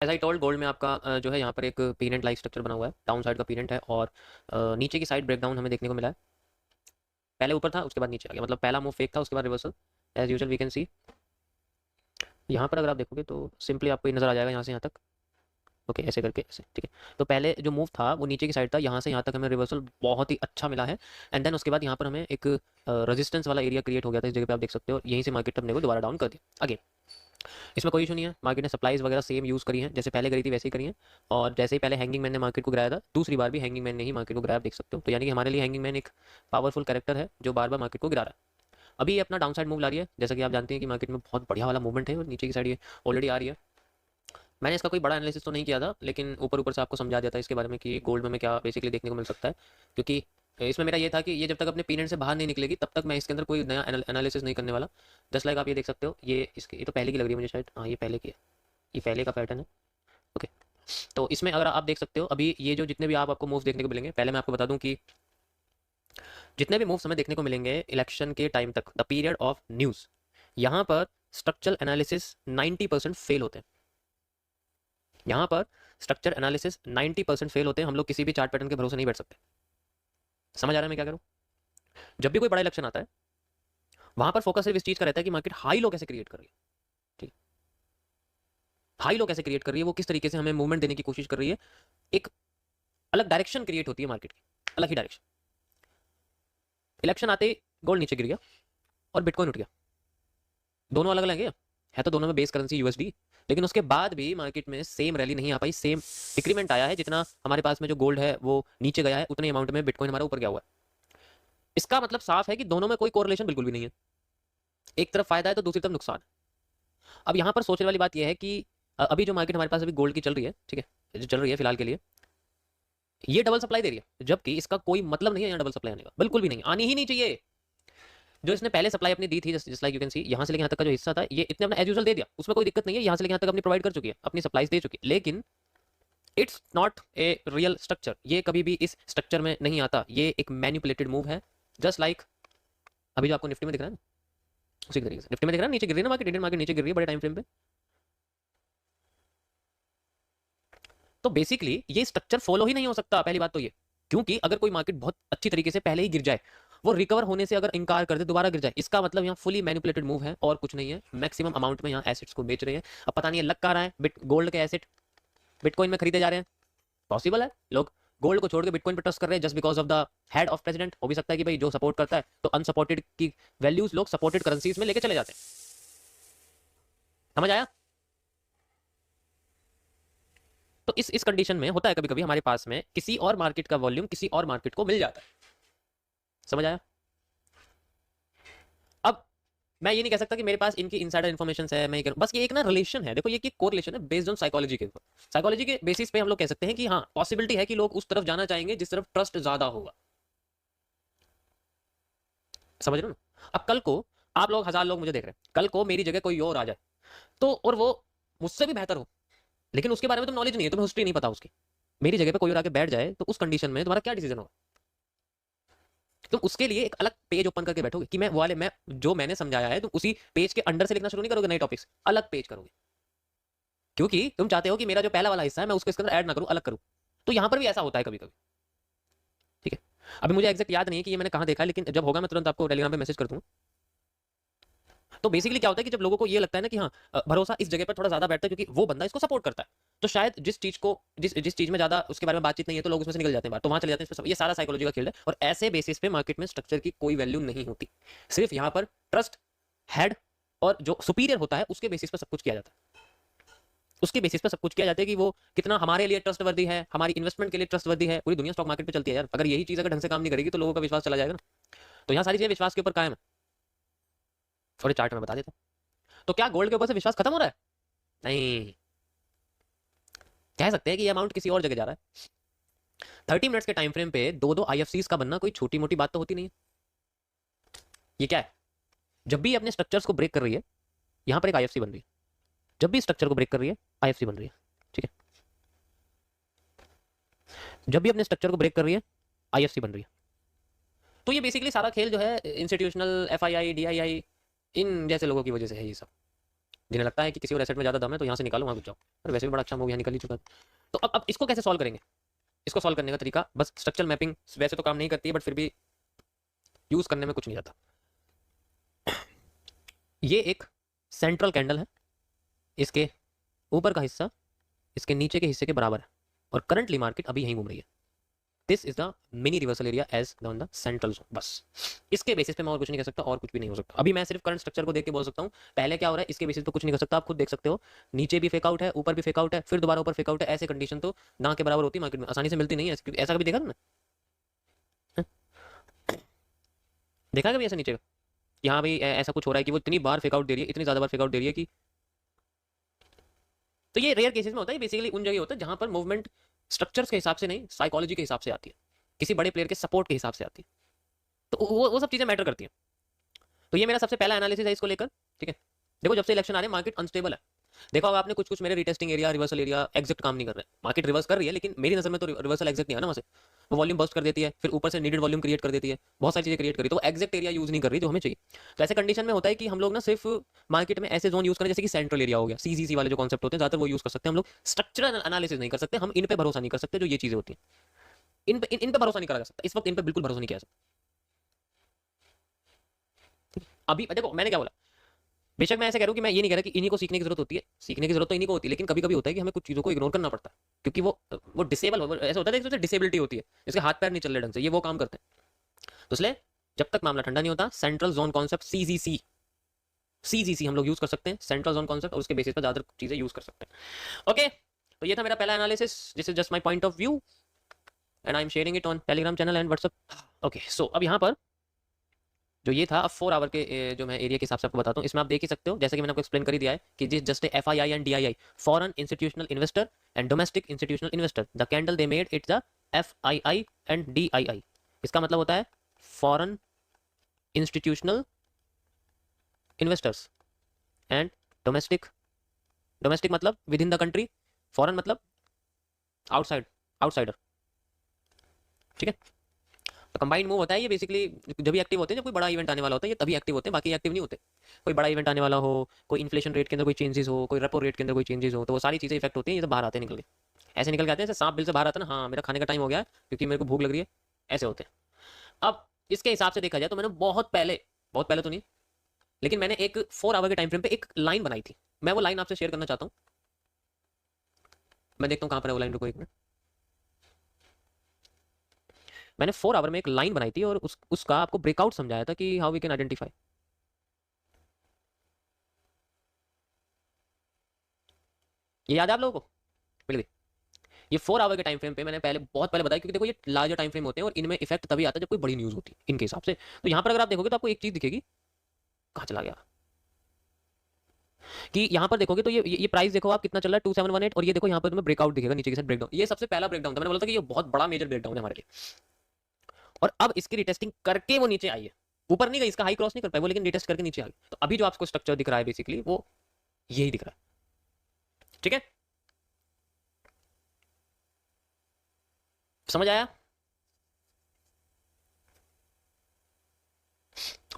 As I told, gold में आपका जो है यहाँ पर एक पीनेंट लाइक स्ट्रक्चर बना हुआ है, डाउन साइड का पीनेंट है, और नीचे की साइड ब्रेकडाउन हमें देखने को मिला है। पहले ऊपर था, उसके बाद नीचे आ गया, मतलब पहला मूव फेक था, उसके बाद reversal as usual we can see. यहाँ पर अगर आप देखोगे तो सिंपली आपको ये नजर आ जाएगा यहाँ से यहाँ तक। ओके, ऐसे करके ऐसे, ठीक है। तो पहले जो मूव था वो नीचे की साइड था, यहाँ से यहाँ तक हमें रिवर्सल बहुत ही अच्छा मिला है। एंड देन उसके बाद यहाँ पर हमें एक रेजिस्टेंस वाला एरिया क्रिएट हो गया था, इस जगह पे आप देख सकते हो, यहीं से मार्केट अपने को दोबारा डाउन कर दिया अगेन। इसमें कोई इशू नहीं है, मार्केट ने सप्लाईज वगैरह सेम यूज़ करी हैं, जैसे पहले करी थी वैसे ही करी हैं। और जैसे ही पहले हैंगिंग मैन ने मार्केट को गिराया था, दूसरी बार भी हैंगिंग मैन ने ही मार्केट को गिराया, आप देख सकते हो। तो यानी कि हमारे लिए हैंगिंग मैन एक पावरफुल कैरेक्टर है जो बार बार मार्केट को गिरा रहा है। अभी ये अपना डाउन साइड मूव ला रही है, जैसा कि आप जानते हैं कि मार्केट में बहुत बढ़िया वाला मूवमेंट है, और नीचे की साइड ये ऑलरेडी आ रही है। मैंने इसका कोई बड़ा एनालिसिस तो नहीं किया था, लेकिन ऊपर ऊपर से आपको समझा दिया था इसके बारे में कि गोल्ड में हमें क्या बेसिकली देखने को मिल सकता है। क्योंकि इसमें मेरा ये था कि ये जब तक अपने पीरियड से बाहर नहीं निकलेगी तब तक मैं इसके अंदर कोई नया एनालिसिस नहीं करने वाला। जस्ट लाइक आप ये देख सकते हो, ये तो पहले की लग रही है मुझे शायद, हाँ ये पहले की है, ये पहले का पैटर्न है। ओके, तो इसमें अगर आप देख सकते हो अभी ये जो जितने भी आपको मूव्स देखने को मिलेंगे, पहले मैं आपको बता दूं कि जितने भी मूव्स हमें देखने को मिलेंगे इलेक्शन के टाइम तक, द पीरियड ऑफ न्यूज़, यहाँ पर स्ट्रक्चरल एनालिसिस 90% फेल होते हैं। यहाँ पर स्ट्रक्चर एनालिसिस 90% फेल होते हैं। हम लोग किसी भी चार्ट पैटर्न के भरोसे नहीं बैठ सकते। समझ आ रहा है मैं क्या करूँ? जब भी कोई बड़ा इलेक्शन आता है, वहां पर फोकस सिर्फ इस चीज का रहता है कि मार्केट हाई लो कैसे क्रिएट कर रही है। ठीक है, हाई लो कैसे क्रिएट कर रही है, वो किस तरीके से हमें मूवमेंट देने की कोशिश कर रही है। एक अलग डायरेक्शन क्रिएट होती है मार्केट की, अलग ही डायरेक्शन। इलेक्शन आते ही गोल्ड नीचे गिर गया और बिटकॉइन उठ गया, दोनों अलग अलग है तो दोनों में बेस करेंसी यूएसडी, लेकिन उसके बाद भी मार्केट में सेम रैली नहीं आ पाई, सेम डिक्रीमेंट आया है। जितना हमारे पास में जो गोल्ड है वो नीचे गया है, उतने अमाउंट में बिटकॉइन हमारा ऊपर गया हुआ है। इसका मतलब साफ है कि दोनों में कोई कोरिलेशन बिल्कुल भी नहीं है, एक तरफ फायदा है तो दूसरी तरफ नुकसान है। अब यहाँ पर सोचने वाली बात यह है कि अभी जो मार्केट हमारे पास अभी गोल्ड की चल रही है, ठीक है, जो चल रही है फिलहाल के लिए, ये डबल सप्लाई दे रही है, जबकि इसका कोई मतलब नहीं है यहाँ डबल सप्लाई आने का, बिल्कुल भी नहीं, आनी ही नहीं चाहिए। जो इसने पहले सप्लाई अपनी दी थी, just like you can see, यहाँ से लेकर यहाँ तक का जो हिस्सा था ये इतने अपना एज यूजुअल दे दिया, उसमें कोई दिक्कत नहीं है, यहाँ से लेकर यहाँ तक अपनी प्रोवाइड कर चुकी है, अपनी सप्लाईज दे चुकी है। लेकिन it's not a real structure, ये कभी भी इस स्ट्रक्चर में नहीं आता, ये एक मैनिपुलेटेड मूव है। जस्ट लाइक अभी जो आपको निफ्टी में दिख रहा है ना, उसी तरीके से निफ्टी में दिख रहा है, नीचे गिर रही है ना मार्केट, इंडियन मार्केट नीचे गिर रही है बड़े टाइम फ्रेम पे। तो बेसिकली ये स्ट्रक्चर फॉलो ही नहीं हो सकता, पहली बात तो ये, क्योंकि अगर कोई मार्केट बहुत अच्छी तरीके से पहले ही गिर जाए, वो रिकवर होने से अगर इनकार कर दे, दोबारा गिर जाए, इसका मतलब यहाँ फुली मैनिपुलेटेड मूव है और कुछ नहीं है। मैक्सिमम अमाउंट में यहाँ एसेट्स को बेच रहे हैं। अब पता नहीं है लग कहाँ रहा है, गोल्ड के एसेट बिटकॉइन में खरीदे जा रहे हैं। पॉसिबल है लोग गोल्ड को छोड़ के बिटकॉइन पर ट्रस्ट कर रहे हैं just because of the head of president. हो भी सकता है कि भाई जो सपोर्ट करता है तो अनसपोर्टेड की वैल्यूज लोग सपोर्टेड करेंसीज में लेके चले जाते हैं। समझ आया? तो इस कंडीशन में होता है कभी कभी हमारे पास में किसी और मार्केट का वॉल्यूम किसी और मार्केट को मिल जाता है। समझ आया? अब मैं ये नहीं कह सकता कि मेरे पास इनकी इनसाइडर इन्फॉर्मेशन है, मैं ये करूं, बस ये एक ना रिलेशन है। देखो ये कोरिलेशन है बेस्ड ऑन साइकोलॉजी के ऊपर, साइकोलॉजी के बेसिस पे हम लोग कह सकते हैं कि हाँ पॉसिबिलिटी है कि लोग उस तरफ जाना चाहेंगे जिस तरफ ट्रस्ट ज्यादा होगा। समझ रहे हो ना? अब कल को आप लोग 1000 लोग मुझे देख रहे हैं, कल को मेरी जगह कोई और आ जाए तो, और वो मुझसे भी बेहतर हो, लेकिन उसके बारे में तुम नॉलेज नहीं है, तुम्हें हिस्ट्री नहीं पता उसकी, मेरी जगह पे कोई और आके बैठ जाए तो उस कंडीशन में तुम्हारा क्या डिसीजन होगा? तुम उसके लिए एक अलग पेज ओपन करके बैठोगे कि मैं जो मैंने समझाया है तुम उसी पेज के अंडर से लिखना शुरू नहीं करोगे, नए टॉपिक्स अलग पेज करोगे, क्योंकि तुम चाहते हो कि मेरा जो पहला वाला हिस्सा है मैं उसको इसके अंदर ऐड ना करूं, अलग करूं। तो यहां पर भी ऐसा होता है कभी कभी। ठीक है, अभी मुझे एग्जैक्ट याद नहीं है कि ये मैंने कहां देखा है, लेकिन जब होगा मैं तुरंत आपको टेलीग्राम पे मैसेज कर दूंगा। तो बेसिकली क्या होता है कि जब लोगों को ये लगता है ना कि हाँ भरोसा इस जगह पर थोड़ा ज्यादा बैठता है क्योंकि वो बंदा इसको सपोर्ट करता है, तो शायद जिस चीज में ज्यादा उसके बारे में बातचीत नहीं है तो लोग उसमें से निकल जाते हैं बाहर, तो वहां चले जाते हैं। ये सारा साइकोलॉजी का खेल है, और ऐसे बेसिस पे मार्केट में स्ट्रक्चर की कोई वैल्यू नहीं होती। सिर्फ यहाँ पर ट्रस्ट, हेड और जो सुपीरियर होता है उसके बेसिस पर सब कुछ किया जाता है, उसके बेसिस पर सब कुछ किया जाता है कि वो कितना हमारे लिए ट्रस्टवर्दी है, हमारी इन्वेस्टमेंट के लिए ट्रस्टवर्दी है। पूरी दुनिया स्टॉक मार्केट पे चलती है यार, अगर यही चीज अगर ढंग से काम नहीं करेगी तो लोगों का विश्वास चला जाएगा ना। तो यहाँ सारी चीजें विश्वास के ऊपर कायम है, और चार्ट में बता देता हूँ। तो क्या गोल्ड के ऊपर से विश्वास खत्म हो रहा है? नहीं, कह सकते हैं कि ये अमाउंट किसी और जगह जा रहा है। 30 मिनट्स के टाइम फ्रेम पे दो दो आईएफसीज का बनना कोई छोटी मोटी बात तो होती नहीं है। ये क्या है? जब भी अपने स्ट्रक्चर्स को ब्रेक कर रही है, यहां पर एक आईएफसी बन रही है, जब भी स्ट्रक्चर को ब्रेक कर रही है आईएफसी बन रही है। ठीक है, जब भी अपने स्ट्रक्चर को ब्रेक कर रही है आईएफसी बन रही है। तो ये बेसिकली सारा खेल जो है इंस्टीट्यूशनल एफआईआई डीआईआई इन जैसे लोगों की वजह से है ये सब। जिन्हें लगता है कि किसी और एसेट में ज़्यादा दम है तो यहाँ से निकालो, वहाँ घुस जाओ, पर वैसे भी बड़ा अच्छा मूव यहाँ निकल ही चुका है। तो अब इसको कैसे सॉल्व करेंगे? इसको सॉल्व करने का तरीका बस स्ट्रक्चरल मैपिंग वैसे तो काम नहीं करती है, बट फिर भी यूज़ करने में कुछ नहीं जाता। ये एक सेंट्रल कैंडल है, इसके ऊपर का हिस्सा इसके नीचे के हिस्से के बराबर है और करंटली मार्केट अभी यहीं घूम रही है। This is the mini reversal area as on the central zone. बस इसके बेसिस पे मैं और कुछ नहीं कह सकता, और कुछ भी नहीं हो सकता। अभी मैं सिर्फ करंट स्ट्रक्चर को देख के बोल सकता हूँ पहले क्या हो रहा है, इसके बेसिस पे कुछ नहीं कर सकता। आप खुद देख सकते हो, नीचे भी फेक आउट है, ऊपर भी फेक आउट है, फिर दोबारा ऊपर फेक आउट है। ऐसे कंडीशन तो ना के बराबर होती है मार्केट में, आसानी से मिलती नहीं है। ऐसा कभी देखा तुमने? देखा कभी ऐसा नीचे यहाँ भी ऐसा कुछ हो रहा है कि वो इतनी बार फेक आउट दे रही है, इतनी ज्यादा बार फेक आउट दे रही है कि, तो ये रेयर केसेस में होता है। बेसिकली उन जगह होता है जहां पर मूवमेंट स्ट्रक्चर्स के हिसाब से नहीं, साइकोलॉजी के हिसाब से आती है, किसी बड़े प्लेयर के सपोर्ट के हिसाब से आती है। तो वो सब चीजें मैटर करती हैं। तो ये मेरा सबसे पहला एनालिसिस है इसको लेकर, ठीक है। देखो जब से इलेक्शन आ रहे हैं मार्केट अनस्टेबल है। देखो अब आपने कुछ मेरे retesting area, reversal area exit काम नहीं कर रहे हैं। मार्केट रिवर्स कर रही है, लेकिन मेरी नजर में तो रिवर्सल एग्जिट नहीं है ना वहां से। वो वॉल्यूम बस्ट कर देती है, फिर ऊपर से नीडेड वॉल्यूम क्रिएट कर देती है, बहुत सारी चीजें क्रिएट करी, तो वो एग्जिट एरिया यूज नहीं कर रही जो हमें चाहिए। तो ऐसे कंडीशन में होता है कि हम लोग ना सिर्फ मार्केट में ऐसे जोन यूज करें जैसे कि सेंट्रल एरिया हो गया, सीसीसी वाले जो कॉन्सेप्ट होते हैं ज्यादातर वो यूज कर सकते हैं हम लोग। स्ट्रक्चरल एनालिसिस नहीं कर सकते हम, इन पे भरोसा नहीं कर सकते। जो ये चीजें होती हैं इन पे भरोसा नहीं करा जा सकता इस वक्त, इन पे बिल्कुल भरोसा नहीं किया जा सकता। अभी देखो मैंने क्या बोला, बेशक मैं ऐसे कह रहा हूँ कि मैं ये नहीं कह रहा कि इन्हीं को सीखने की जरूरत होती है, सीखने की जरूरत तो इन्हीं को होती है, लेकिन कभी कभी होता है कि हमें कुछ चीज़ों को इग्नोर करना पड़ता है, क्योंकि वो डिसेबल हो, ऐसा होता है कि डिसेबिलिटी होती है, इसके हाथ पैर नहीं चल रहे ढंग से, ये वो काम करते हैं। तो इसलिए जब तक मामला ठंडा नहीं होता, सेंट्रल जोन कॉन्सेप्ट सीजीसी हम लोग यूज कर सकते हैं, सेंट्रल जोन कॉन्सेप्ट, और उसके बेसिस पर ज्यादा चीजें यूज कर सकते हैं। ओके, तो ये था मेरा पहला analysis, this is just my point of view and I am sharing it on Telegram channel and WhatsApp. Okay, so अब यहाँ पर जो ये था, अब 4 आवर के जो मैं एरिया के हिसाब से आपको बताता हूँ, इसमें आप देख ही सकते हो जैसे कि मैंने आपको एक्सप्लेन कर ही दिया है कि जिस just FII and DII, foreign institutional investor and domestic institutional investor, the candle they made it's the FII and DII। इसका मतलब होता है foreign institutional investors and domestic, domestic मतलब within the country, foreign मतलब outside, outsider, ठीक है। तो combined move होता है ये बेसिकली जब भी एक्टिव होते हैं, जब कोई बड़ा इवेंट आने वाला होता है ये तभी एक्टिव होते हैं, बाकी एक्टिव नहीं होते। कोई बड़ा इवेंट आने वाला हो, कोई इन्फ्लेशन रेट के अंदर कोई चेंजेस हो, कोई रेपो रेट के अंदर कोई चेंजेस हो, तो वो सारी चीज़ें इफेक्ट होती हैं, ये सब बाहर आते हैं निकल के, ऐसे निकल के आते हैं जैसे सांप बिल से बाहर आता है ना, हाँ मेरा खाने का टाइम हो गया है क्योंकि मेरे को भूख लग रही है, ऐसे होते हैं। अब इसके हिसाब से देखा जाए तो मैंने बहुत पहले तो नहीं, लेकिन मैंने एक 4 आवर के टाइम फ्रेम पे एक लाइन बनाई थी, मैं वो लाइन आपसे शेयर करना चाहता हूँ। मैं देखता हूँ कहाँ पर है वो लाइन, रुको एक मिनट। मैंने 4 आवर में एक लाइन बनाई थी और उसका आपको ब्रेकआउट समझाया था कि हाउ वी कैन आइडेंटिफाई। ये याद है आप लोगों को? मिल गई। ये 4 आवर के टाइम फ्रेम पे मैंने बहुत पहले बताया, क्योंकि देखो ये लार्जर टाइम फ्रेम होते हैं और इनमें इफेक्ट तभी आता है जब कोई बड़ी न्यूज होती है इनके हिसाब से। तो यहाँ पर अगर आप देखोगे तो आपको एक चीज दिखेगी, कहाँ चला गया, कि यहाँ पर देखोगे तो ये प्राइस देखो आप कितना चल रहा है 2718, और ये देखो यहाँ पर तुम्हें ब्रेकआउट दिखेगा नीचे के साथ ब्रेकडाउन। ये सबसे पहला ब्रेकडाउन था, मैंने बोला था कि ये बहुत बड़ा मेजर ब्रेकडाउन है हमारे लिए। और अब इसकी रिटेस्टिंग करके वो नीचे आई है, ऊपर नहीं गई, इसका हाई क्रॉस नहीं कर पाई वो, लेकिन रिटेस्ट करके नीचे आ गई। तो अभी जो आपको स्ट्रक्चर दिख रहा है बेसिकली वो यही दिख रहा है, ठीक है, समझ आया?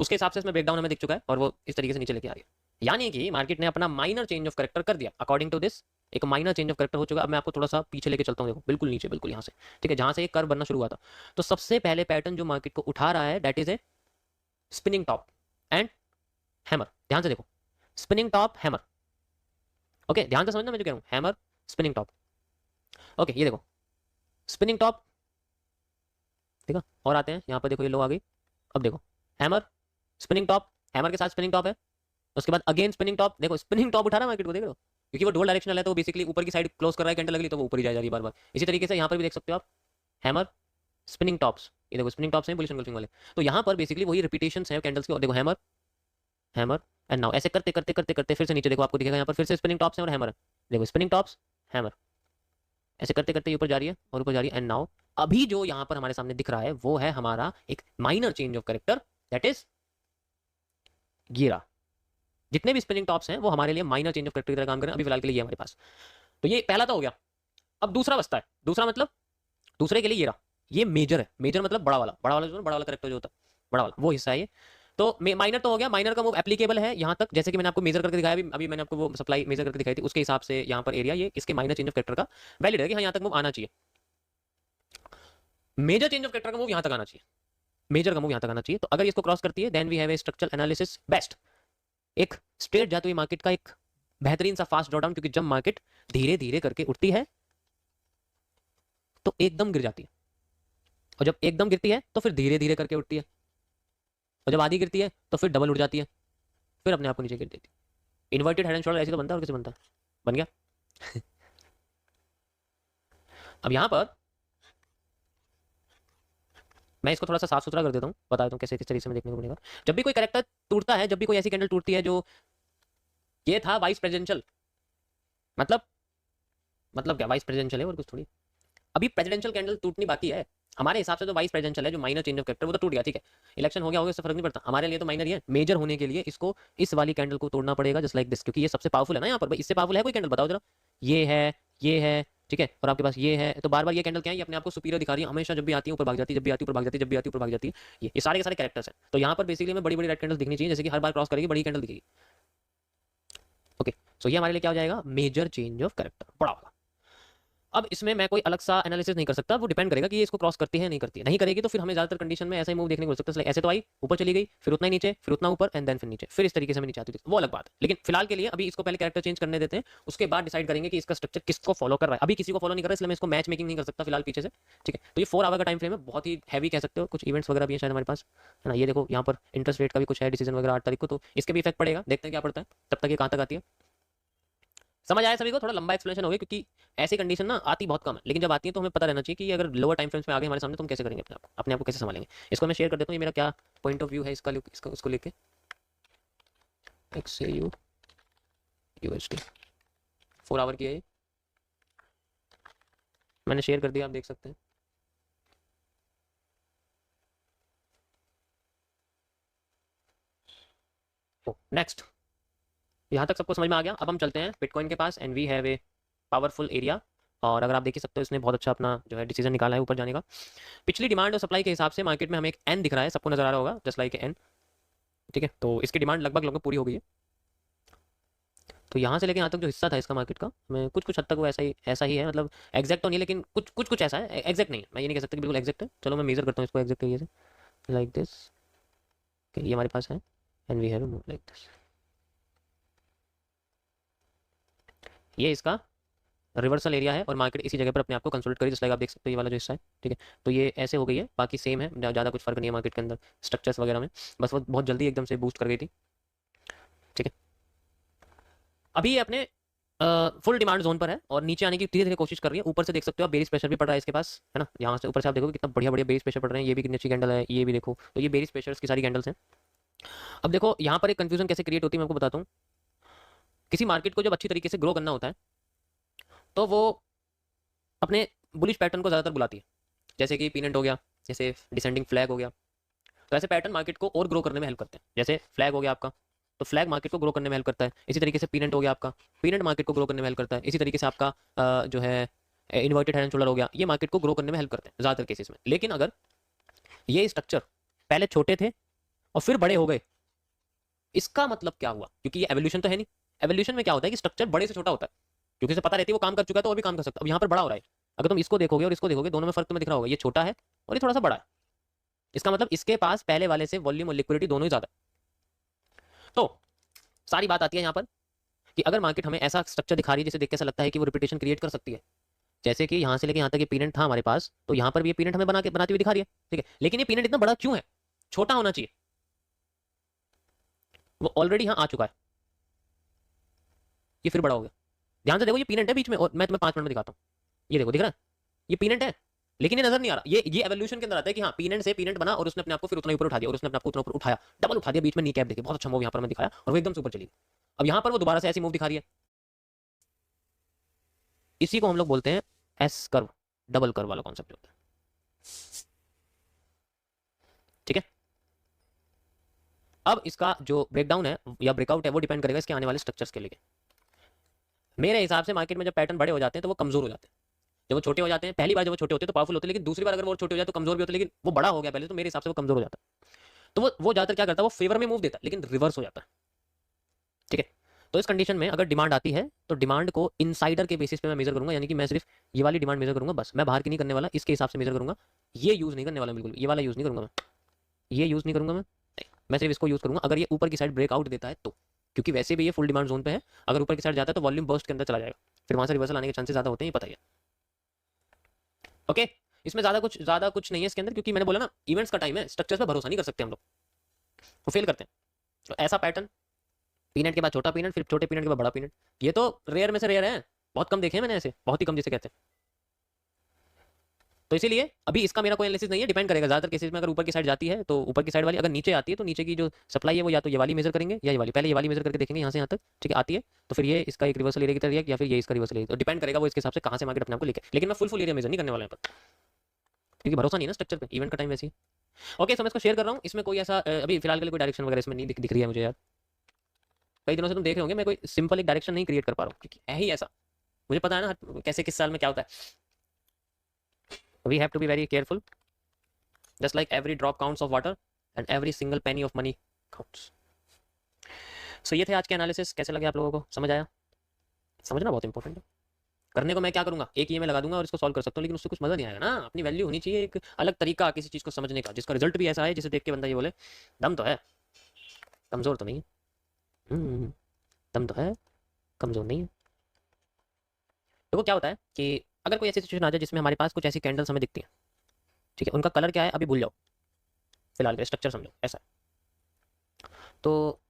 उसके हिसाब से इसमें ब्रेकडाउन हमें दिख चुका है और वो इस तरीके से नीचे लेके आ रही है, यानी कि मार्केट ने अपना माइनर चेंज ऑफ करेक्टर कर दिया अकॉर्डिंग टू दिस। एक माइनर चेंज ऑफ करेक्टर हो चुका। अब मैं आपको थोड़ा सा पीछे लेके चलता हूँ, देखो बिल्कुल नीचे, बिल्कुल यहाँ से, ठीक है, जहां से एक कर्व बनना शुरू हुआ था। तो सबसे पहले पैटर्न जो मार्केट को उठा रहा है that is a spinning top and hammer. ध्यान से देखो, स्पिनिंग टॉप हैमर, ओके, ध्यान से समझना मैं जो कह रहा हूँ, हैमर स्पिनिंग टॉप, ओके, ये देखो स्पिनिंग टॉप, ठीक है। और आते हैं यहाँ पर, देखो ये लो आ गई। अब देखो हैमर स्पिनिंग टॉप, हैमर के साथ स्पिनिंग टॉप है, उसके बाद अगेन स्पिनिंग टॉप, देखो स्पिनिंग टॉप उठा रहा है मार्केट को, देख लो, क्योंकि वो डबल डायरेक्शनल है तो बेसिकली ऊपर की साइड क्लोज कर रहा है, कैंडल लगली तो वो ऊपर ही जा रही है बार बार। इसी तरीके से यहाँ पर भी देख सकते हो आप, हैमर स्पिनिंग टॉप्स, ये देखो स्पिनिंग टॉप्स हैं बुलिश एंगल्फिंग वाले। तो यहाँ पर बेसिकली वही रिपीटेशंस हैं कैंडल्स के, और देखो हैमर हैमर एंड नाउ, ऐसे करते करते करते करते फिर से नीचे देखो आपको दिखेगा यहाँ पर फिर से स्पिनिंग टॉप्स हैं और हैमर है, देखो स्पिनिंग टॉप्स हैमर, ऐसे करते करते ऊपर जा रही है और ऊपर जा रही है। एंड नाउ अभी जो यहाँ पर हमारे सामने दिख रहा है वो है हमारा एक minor change of character, that is गिरा। जितने भी स्पिनिंग टॉप्स हैं वो हमारे लिए माइनर चेंज ऑफ करेक्टर की तरह काम करें, अभी फिलहाल के लिए ये हमारे पास। तो ये पहला तो हो गया। अब दूसरा बचता है, दूसरा मतलब दूसरे के लिए ये रहा, ये मेजर है, मेजर मतलब बड़ा वाला जो बड़ा वाला करेक्टर जो होता है, बड़ा वाला वो हिस्सा है ये। तो माइनर तो हो गया, माइनर का मूव एप्लीकेबल है यहाँ तक, जैसे कि मैंने आपको मेजर करके दिखाया, अभी मैंने आपको वो सप्लाई मेजर करके दिखाई थी, उसके हिसाब से यहाँ पर एरिया ये इसके माइनर चेंज ऑफ कैरेक्टर का वैलिड है कि हाँ यहाँ तक मूव आना चाहिए। मेजर चेंज ऑफ कैरेक्टर का मूव यहाँ तक आना चाहिए, मेजर का मूव यहाँ तक आना चाहिए। तो अगर इसको क्रॉस करती है then we have a structural analysis best, एक स्ट्रेट जाती हुई मार्केट का एक बेहतरीन सा फास्ट ड्रॉडाउन, क्योंकि जब मार्केट धीरे धीरे करके उठती है तो एकदम गिर जाती है, और जब एकदम गिरती है तो फिर धीरे धीरे करके उठती है, और जब आधी गिरती है तो फिर डबल उठ जाती है, फिर अपने आप को नीचे गिर देती है। इन्वर्टेड हेड एंड शोल्डर ऐसे तो बनता है, और कैसे बनता है, बन गया। अब यहां पर मैं इसको थोड़ा सा साफ सुथरा कर देता हूँ, बता देता हूँ कैसे किस तरीके से मैं देखने को मिलेगा। जब भी कोई कैरेक्टर टूटता है, जब भी कोई ऐसी कैंडल टूटती है जो ये था वाइस प्रेसिडेंशियल, मतलब क्या वाइस प्रेसिडेंशियल है और कुछ थोड़ी, अभी प्रेसिडेंशियल कैंडल टूटनी बाकी है हमारे हिसाब से। तो वाइस प्रेसिडेंशियल है जो माइनर चेंज ऑफ कैरेक्टर, वो तो टूट गया, ठीक है, इलेक्शन हो गया होगा, इससे फर्क नहीं पड़ता हमारे लिए, तो माइनर ही है। मेजर होने के लिए इसको इस वाली कैंडल को तोड़ना पड़ेगा, जस्ट लाइक दिस, क्योंकि ये सबसे पावरफुल है ना यहाँ पर। भाई इससे पावरफुल है कोई कैंडल, बताओ जरा। ये है, ठीक है, और आपके पास ये है, तो बार बार ये कैंडल क्या है, ये अपने आप को सुपीरियर दिखा रही है हमेशा, जब भी आती है ऊपर भाग जाती है, जब भी आती है ऊपर भाग जाती है, जब भी आती है ऊपर भाग जाती है। ये सारे के सारे कैरेक्टर्स हैं। तो यहाँ पर बेसिकली हमें बड़ी बड़ी रेड कैंडल्स दिखनी चाहिए, जैसे कि हर बार क्रॉस करेगी बड़ी कैंडल दिखेगी। ओके, सो ये हमारे लिए क्या हो जाएगा, मेजर चेंज ऑफ कैरेक्टर, बड़ा वाला। अब इसमें मैं कोई अलग सा एनालिसिस नहीं कर सकता, वो डिपेंड करेगा कि ये इसको क्रॉस करती है नहीं करती है। नहीं करेगी तो फिर हमें ज्यादातर कंडीशन में ऐसा ही मूव देखने को मिल सकता है, ऐसे तो आई ऊपर चली गई, फिर उतना ही नीचे, फिर उतना ऊपर, एंड देन फिर नीचे, फिर इस तरीके से हमें नीचे आती है, वो अलग बात है। लेकिन फिलहाल के लिए अभी इसको पहले कैरेक्टर चेंज करने देते हैं, उसके बाद डिसाइड करेंगे कि इसका स्ट्रक्चर किसको फॉलो कर रहा है। अभी किसी को फॉलो नहीं कर रहा है, इसलिए मैं इसको मैच मेकिंग नहीं कर सकता फिलहाल पीछे से, ठीक है। तो ये 4 आवर का टाइम फ्रेम है, बहुत ही हैवी कह सकते हो, कुछ इवेंट्स वगैरह भी है शायद हमारे पास, है ना। ये देखो यहाँ पर इंटरेस्ट रेट का भी कुछ है, डिसीजन वगैरह 8 तारीख को, तो इसके भी इफेक्ट पड़ेगा, देखते हैं क्या पड़ता है, तब तक ये कहाँ तक आती है। समझ आया सभी को, थोड़ा लंबा एक्सप्लेनेशन हो गया, क्योंकि ऐसी कंडीशन ना आती बहुत कम है, लेकिन जब आती है तो हमें पता रहना चाहिए कि अगर लोअर टाइम फ्रेम्स में आ गए हमारे सामने तो हम कैसे करेंगे, अपने आप को कैसे संभालेंगे। इसको मैं शेयर कर देता हूँ, ये मेरा क्या पॉइंट ऑफ व्यू है इसका उसको लेके। XAU USD 4 आवर की है ये, मैंने शेयर कर दिया, आप देख सकते हैं। नेक्स्ट, यहाँ तक सबको समझ में आ गया। अब हम चलते हैं बिटकॉइन के पास, and we have a powerful area. और अगर आप देख ही सकते हो, इसने बहुत अच्छा अपना जो है डिसीजन निकाला है ऊपर जाने का। पिछली डिमांड और सप्लाई के हिसाब से मार्केट में हमें एक एन दिख रहा है, सबको नजर आ रहा होगा, जस्ट लाइक एन, ठीक है। तो इसकी डिमांड लगभग पूरी हो गई है। तो यहाँ से लेके यहाँ तक जो हिस्सा था इसका मार्केट का, मैं कुछ हद तक वो ऐसा ही है, मतलब एग्जैक्ट तो नहीं, लेकिन कुछ ऐसा है, एग्जैक्ट नहीं है, मैं ये नहीं कह सकता कि बिल्कुल एग्जैक्ट है। चलो मैं मेजर करता हूँ इसको एग्जैक्ट तरीके से, लाइक दिस, ये हमारे पास है, and we have like this, ये इसका रिवर्सल एरिया है, और मार्केट इसी जगह पर अपने आप को कंसोलिडेट करी, जैसे लाइक आप देख सकते हो ये वाला जो हिस्सा है, ठीक है। तो ये ऐसे हो गई है, बाकी सेम है, ज़्यादा कुछ फर्क नहीं है मार्केट के अंदर स्ट्रक्चर्स वगैरह में, बस वो बहुत जल्दी एकदम से बूस्ट कर गई थी, ठीक है। अभी ये अपने फुल डिमांड जोन पर है, और नीचे आने की धीरे धीरे कोशिश कर रही है। ऊपर से देख सकते हो आप, बेरिश प्रेशर भी पड़ रहा है इसके पास, है ना। यहाँ से ऊपर से आप देखो कितना बढ़िया बढ़िया बेरिश प्रेशर पड़ रहे हैं, ये भी कितनी अच्छी कैंडल है, ये भी देखो। तो ये बेरिश प्रेशर्स की सारी कैंडल्स हैं। अब देखो यहाँ पर एक कंफ्यूजन कैसे क्रिएट होती है, मैं आपको बताता हूँ। किसी मार्केट को जब अच्छी तरीके से ग्रो करना होता है तो वो अपने बुलिश पैटर्न को ज़्यादातर बुलाती है, जैसे कि पीनट हो गया, जैसे डिसेंडिंग फ्लैग हो गया। तो ऐसे पैटर्न मार्केट को और ग्रो करने में हेल्प करते हैं। जैसे फ्लैग हो गया आपका, तो फ्लैग मार्केट को ग्रो करने में हेल्प करता है। इसी तरीके से पीनट हो गया आपका, पीनट मार्केट को ग्रो करने में हेल्प करता है। इसी तरीके से आपका जो है इन्वर्टेड हेड एंड शोल्डर हो गया, ये मार्केट को ग्रो करने में हेल्प करते हैं ज़्यादातर केसेस में। लेकिन अगर ये स्ट्रक्चर पहले छोटे थे और फिर बड़े हो गए, इसका मतलब क्या हुआ, क्योंकि ये एवोल्यूशन तो है नहीं। एवोल्यूशन में क्या होता है कि स्ट्रक्चर बड़े से छोटा होता है, क्योंकि उसे पता रहती है वो काम कर चुका है तो और भी काम कर सकता है। अब यहाँ पर बड़ा हो रहा है, अगर तुम इसको देखोगे और इसको देखोगे, दोनों में फर्क तुम्हें दिख रहा होगा, ये छोटा है और ये थोड़ा सा बड़ा है। इसका मतलब इसके पास पहले वाले से वॉल्यूम और लिक्विडिटी दोनों ही ज्यादा है। तो सारी बात आती है यहाँ पर कि अगर मार्केट हमें ऐसा स्ट्रक्चर दिखा रही है जिसे देख के ऐसा लगता है कि वो रिपीटेशन क्रिएट कर सकती है, जैसे कि यहाँ से लेके यहाँ तक ये पीनट था हमारे पास, तो यहाँ पर भी ये पीनट हमें बनाती हुई दिखा रही है, ठीक है। लेकिन ये पीनट इतना बड़ा क्यों है, छोटा होना चाहिए, वो ऑलरेडी यहाँ आ चुका है, ये फिर बड़ा हो गया। ध्यान से देखो, ये पीनट है बीच में, और मैं तुम्हें 5 मिनट में दिखाता हूँ। ये देखो, दिख रहा है, ये पीनट है, लेकिन ये नजर नहीं आ रहा। ये एवोल्यूशन के अंदर आता है कि हाँ, पीनट से पीनट बना और उसने अपने आप को फिर उतना ऊपर उठा दिया, और उसने अपने आप को उतना ऊपर उठाया, डबल उठा दिया, बीच में नी कैप देखिए, बहुत अच्छा मूव यहाँ पर मैं दिखाया, और वो एकदम से ऊपर चली गई। अब यहाँ पर वो दोबारा से ऐसी मूव दिखा रही है, इसी को हम लोग बोलते हैं एस कर्व, डबल कर्व वाला कॉन्सेप्ट होता है, ठीक है। अब इसका जो ब्रेकडाउन है या ब्रेकआउट है वो डिपेंड करेगा इसके आने वाले स्ट्रक्चर्स के लिए। मेरे हिसाब से मार्केट में जब पैटर्न बड़े हो जाते हैं तो वो कमजोर हो जाते हैं। जब वो छोटे हो जाते हैं, पहली बार जब वो छोटे होते हैं तो पावरफुल होते हैं, लेकिन दूसरी बार अगर वो छोटे हो जाए तो कमजोर भी होते हैं, लेकिन वो बड़ा हो गया पहले, तो मेरे हिसाब से वो कमजोर हो जाता है। तो वो ज़्यादातर क्या करता है, वो फेवर में मूव देता है लेकिन रिवर्स हो जाता है। ठीक है, तो इस कंडीशन में अगर डिमांड आती है तो डिमांड को इनसाइडर के बेसिस पे मैं मेजर करूंगा, यानी कि मैं सिर्फ ये वाली डिमांड मेजर करूंगा बस, मैं बाहर की नहीं करने वाला, इसके हिसाब से मेजर करूंगा। ये यूज़ नहीं करने वाला बिल्कुल, ये वाला यूज़ नहीं करूंगा मैं, ये यूज़ नहीं करूंगा मैं सिर्फ इसको यूज़ करूंगा अगर ये ऊपर की साइड ब्रेकआउट देता है तो, क्योंकि वैसे भी ये फुल डिमांड जोन पे है। अगर ऊपर की साइड जाता है तो वॉल्यूम बर्स्ट के अंदर चला जाएगा, फिर वहां से रिवर्सल आने के चांसेस ज़्यादा होते हैं, ये पता ही है। ओके, इसमें ज़्यादा कुछ नहीं है इसके अंदर, क्योंकि मैंने बोला ना इवेंट्स का टाइम है, स्ट्रक्चर्स पे भरोसा नहीं कर सकते हम लोग, वो फेल करते हैं। तो ऐसा पैटर्न, पीनट के बाद छोटा पीनट, फिर छोटे पीनट के बाद बड़ा पीनट, ये तो रेयर में से रेयर है, बहुत कम देखे हैं मैंने ऐसे, बहुत ही कम जिसे कहते हैं। तो इसीलिए अभी इसका मेरा कोई एनालिसिस नहीं है, डिपेंड करेगा ज़्यादातर केसेस में। अगर ऊपर की साइड जाती है तो ऊपर की साइड वाली, अगर नीचे आती है तो नीचे की जो सप्लाई है वो या तो ये वाली मेजर करेंगे या ये वाली, पहले ये वाली मेजर करके देखेंगे यहाँ से यहाँ तक, ठीक है, आती है तो फिर ये इसका एक रिवर्सल एरिया की तरह या फिर ये इसका रिवर्सल एरिया, तो डिपेंड करेगा वो इसके हिसाब से कहाँ से मार्केट अपने आप को लेके, लेकिन मैं फुल एरिया मेजर नहीं करने वाला है, क्योंकि भरोसा नहीं है ना स्ट्रक्चर पे, इवेंट का टाइम वैसे ही। ओके, सो मैं इसको शेयर कर रहा हूँ, इसमें कोई ऐसा अभी फिलहाल के लिए कोई डायरेक्शन वगैरह इसमें नहीं दिख रही है मुझे यार। कई दिनों से तुम देख रहे होंगे मैं कोई सिंपल एक डायरेक्शन नहीं क्रिएट कर पा रहा हूँ, क्योंकि है ही ऐसा, मुझे पता है ना कैसे किस साल में क्या होता है। We have to be very careful, just like every drop counts of water and every single penny of money counts. So ये थे आज के एनालिसिस, कैसे लगे आप लोगों को, समझ आया? समझना बहुत इंपॉर्टेंट है। करने को मैं क्या करूंगा, एक ये मैं लगा दूंगा और इसको सॉल्व कर सकता हूँ, लेकिन उससे कुछ मजा नहीं आएगा ना। अपनी वैल्यू होनी चाहिए, एक अलग तरीका किसी चीज को समझने का, जिसका रिजल्ट भी ऐसा है जिसे देख के बंदा ये बोले दम तो है, कमजोर तो नहीं है। दम तो है, कमजोर नहीं है। देखो क्या होता है कि अगर कोई ऐसी सिचुएशन आ जाए जिसमें हमारे पास कुछ ऐसी कैंडल्स हमें दिखती हैं, ठीक है, उनका कलर क्या है अभी भूल जाओ, फिलहाल के स्ट्रक्चर समझो ऐसा है, तो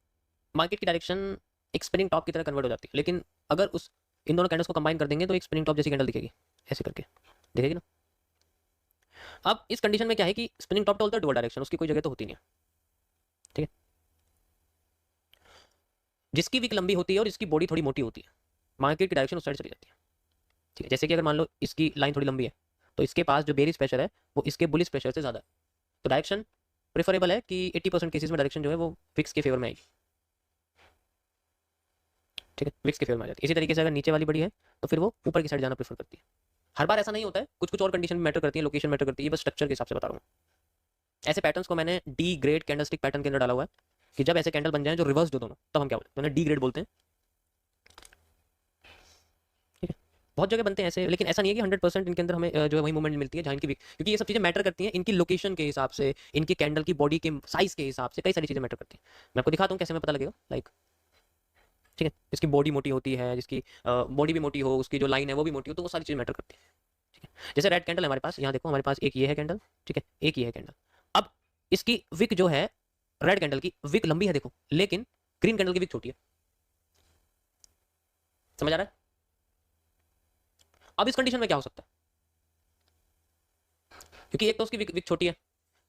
मार्केट की डायरेक्शन एक स्पिनिंग टॉप की तरह कन्वर्ट हो जाती है। लेकिन अगर उस इन दोनों कैंडल्स को कंबाइन कर देंगे तो एक स्पिनिंग टॉप जैसी कैंडल दिखेगी, ऐसे करके दिखेगी ना। अब इस कंडीशन में क्या है कि स्पिनिंग टॉप तो होता है डुअल डायरेक्शन, उसकी कोई जगह तो होती नहीं है, ठीक है। जिसकी विक लंबी होती है और जिसकी बॉडी थोड़ी मोटी होती है, मार्केट की डायरेक्शन उस साइड चली जाती है, ठीक है। जैसे कि अगर मान लो इसकी लाइन थोड़ी लंबी है तो इसके पास जो बेरिश प्रेशर है वो इसके बुलिश प्रेशर से ज़्यादा है, तो डायरेक्शन प्रेफरेबल है कि 80% केसेस में डायरेक्शन जो है वो फिक्स के फेवर में आएगी, ठीक है, विक्स के फेवर में आ जाती है। इसी तरीके से अगर नीचे वाली बड़ी है तो फिर वो ऊपर की साइड जाना प्रेफर करती है। हर बार ऐसा नहीं होता है, कुछ कुछ और कंडीशन मैटर करती है, लोकेशन मैटर करती है, बस स्ट्रक्चर के हिसाब से बता रहा हूँ। ऐसे पैटर्न्स को मैंने डी ग्रेड कैंडलस्टिक पैटर्न के अंदर डाला हुआ है कि जब ऐसे कैंडल बन जाए जो रिवर्स हो दोनों, तब हम क्या बोलते हैं, उन्हें डी ग्रेड बोलते हैं, ठीक है। बहुत जगह बनते हैं ऐसे, लेकिन ऐसा नहीं है कि 100% इनके अंदर हमें जो है वही मूवमेंट मिलती है जहाँ इनकी, क्योंकि ये सब चीज़ें मैटर करती हैं इनकी लोकेशन के हिसाब से, इनकी कैंडल की बॉडी के साइज के हिसाब से, कई सारी चीज़ें मैटर करती हैं। मैं आपको दिखाता हूँ कैसे में पता लगेगा, लाइक, ठीक है, जिसकी बॉडी मोटी होती है, जिसकी बॉडी भी मोटी हो, उसकी जो लाइन है वो भी मोटी हो, तो वो सारी चीज़ मैटर करती है, ठीक है। जैसे रेड कैंडल है हमारे पास, यहाँ देखो हमारे पास एक ये है कैंडल, ठीक है, एक ये है कैंडल। अब इसकी विक जो है, रेड कैंडल की विक लंबी है देखो, लेकिन ग्रीन कैंडल की विक छोटी है, समझ आ रहा है? अब इस कंडीशन में क्या हो सकता है, क्योंकि एक तो उसकी विक छोटी है,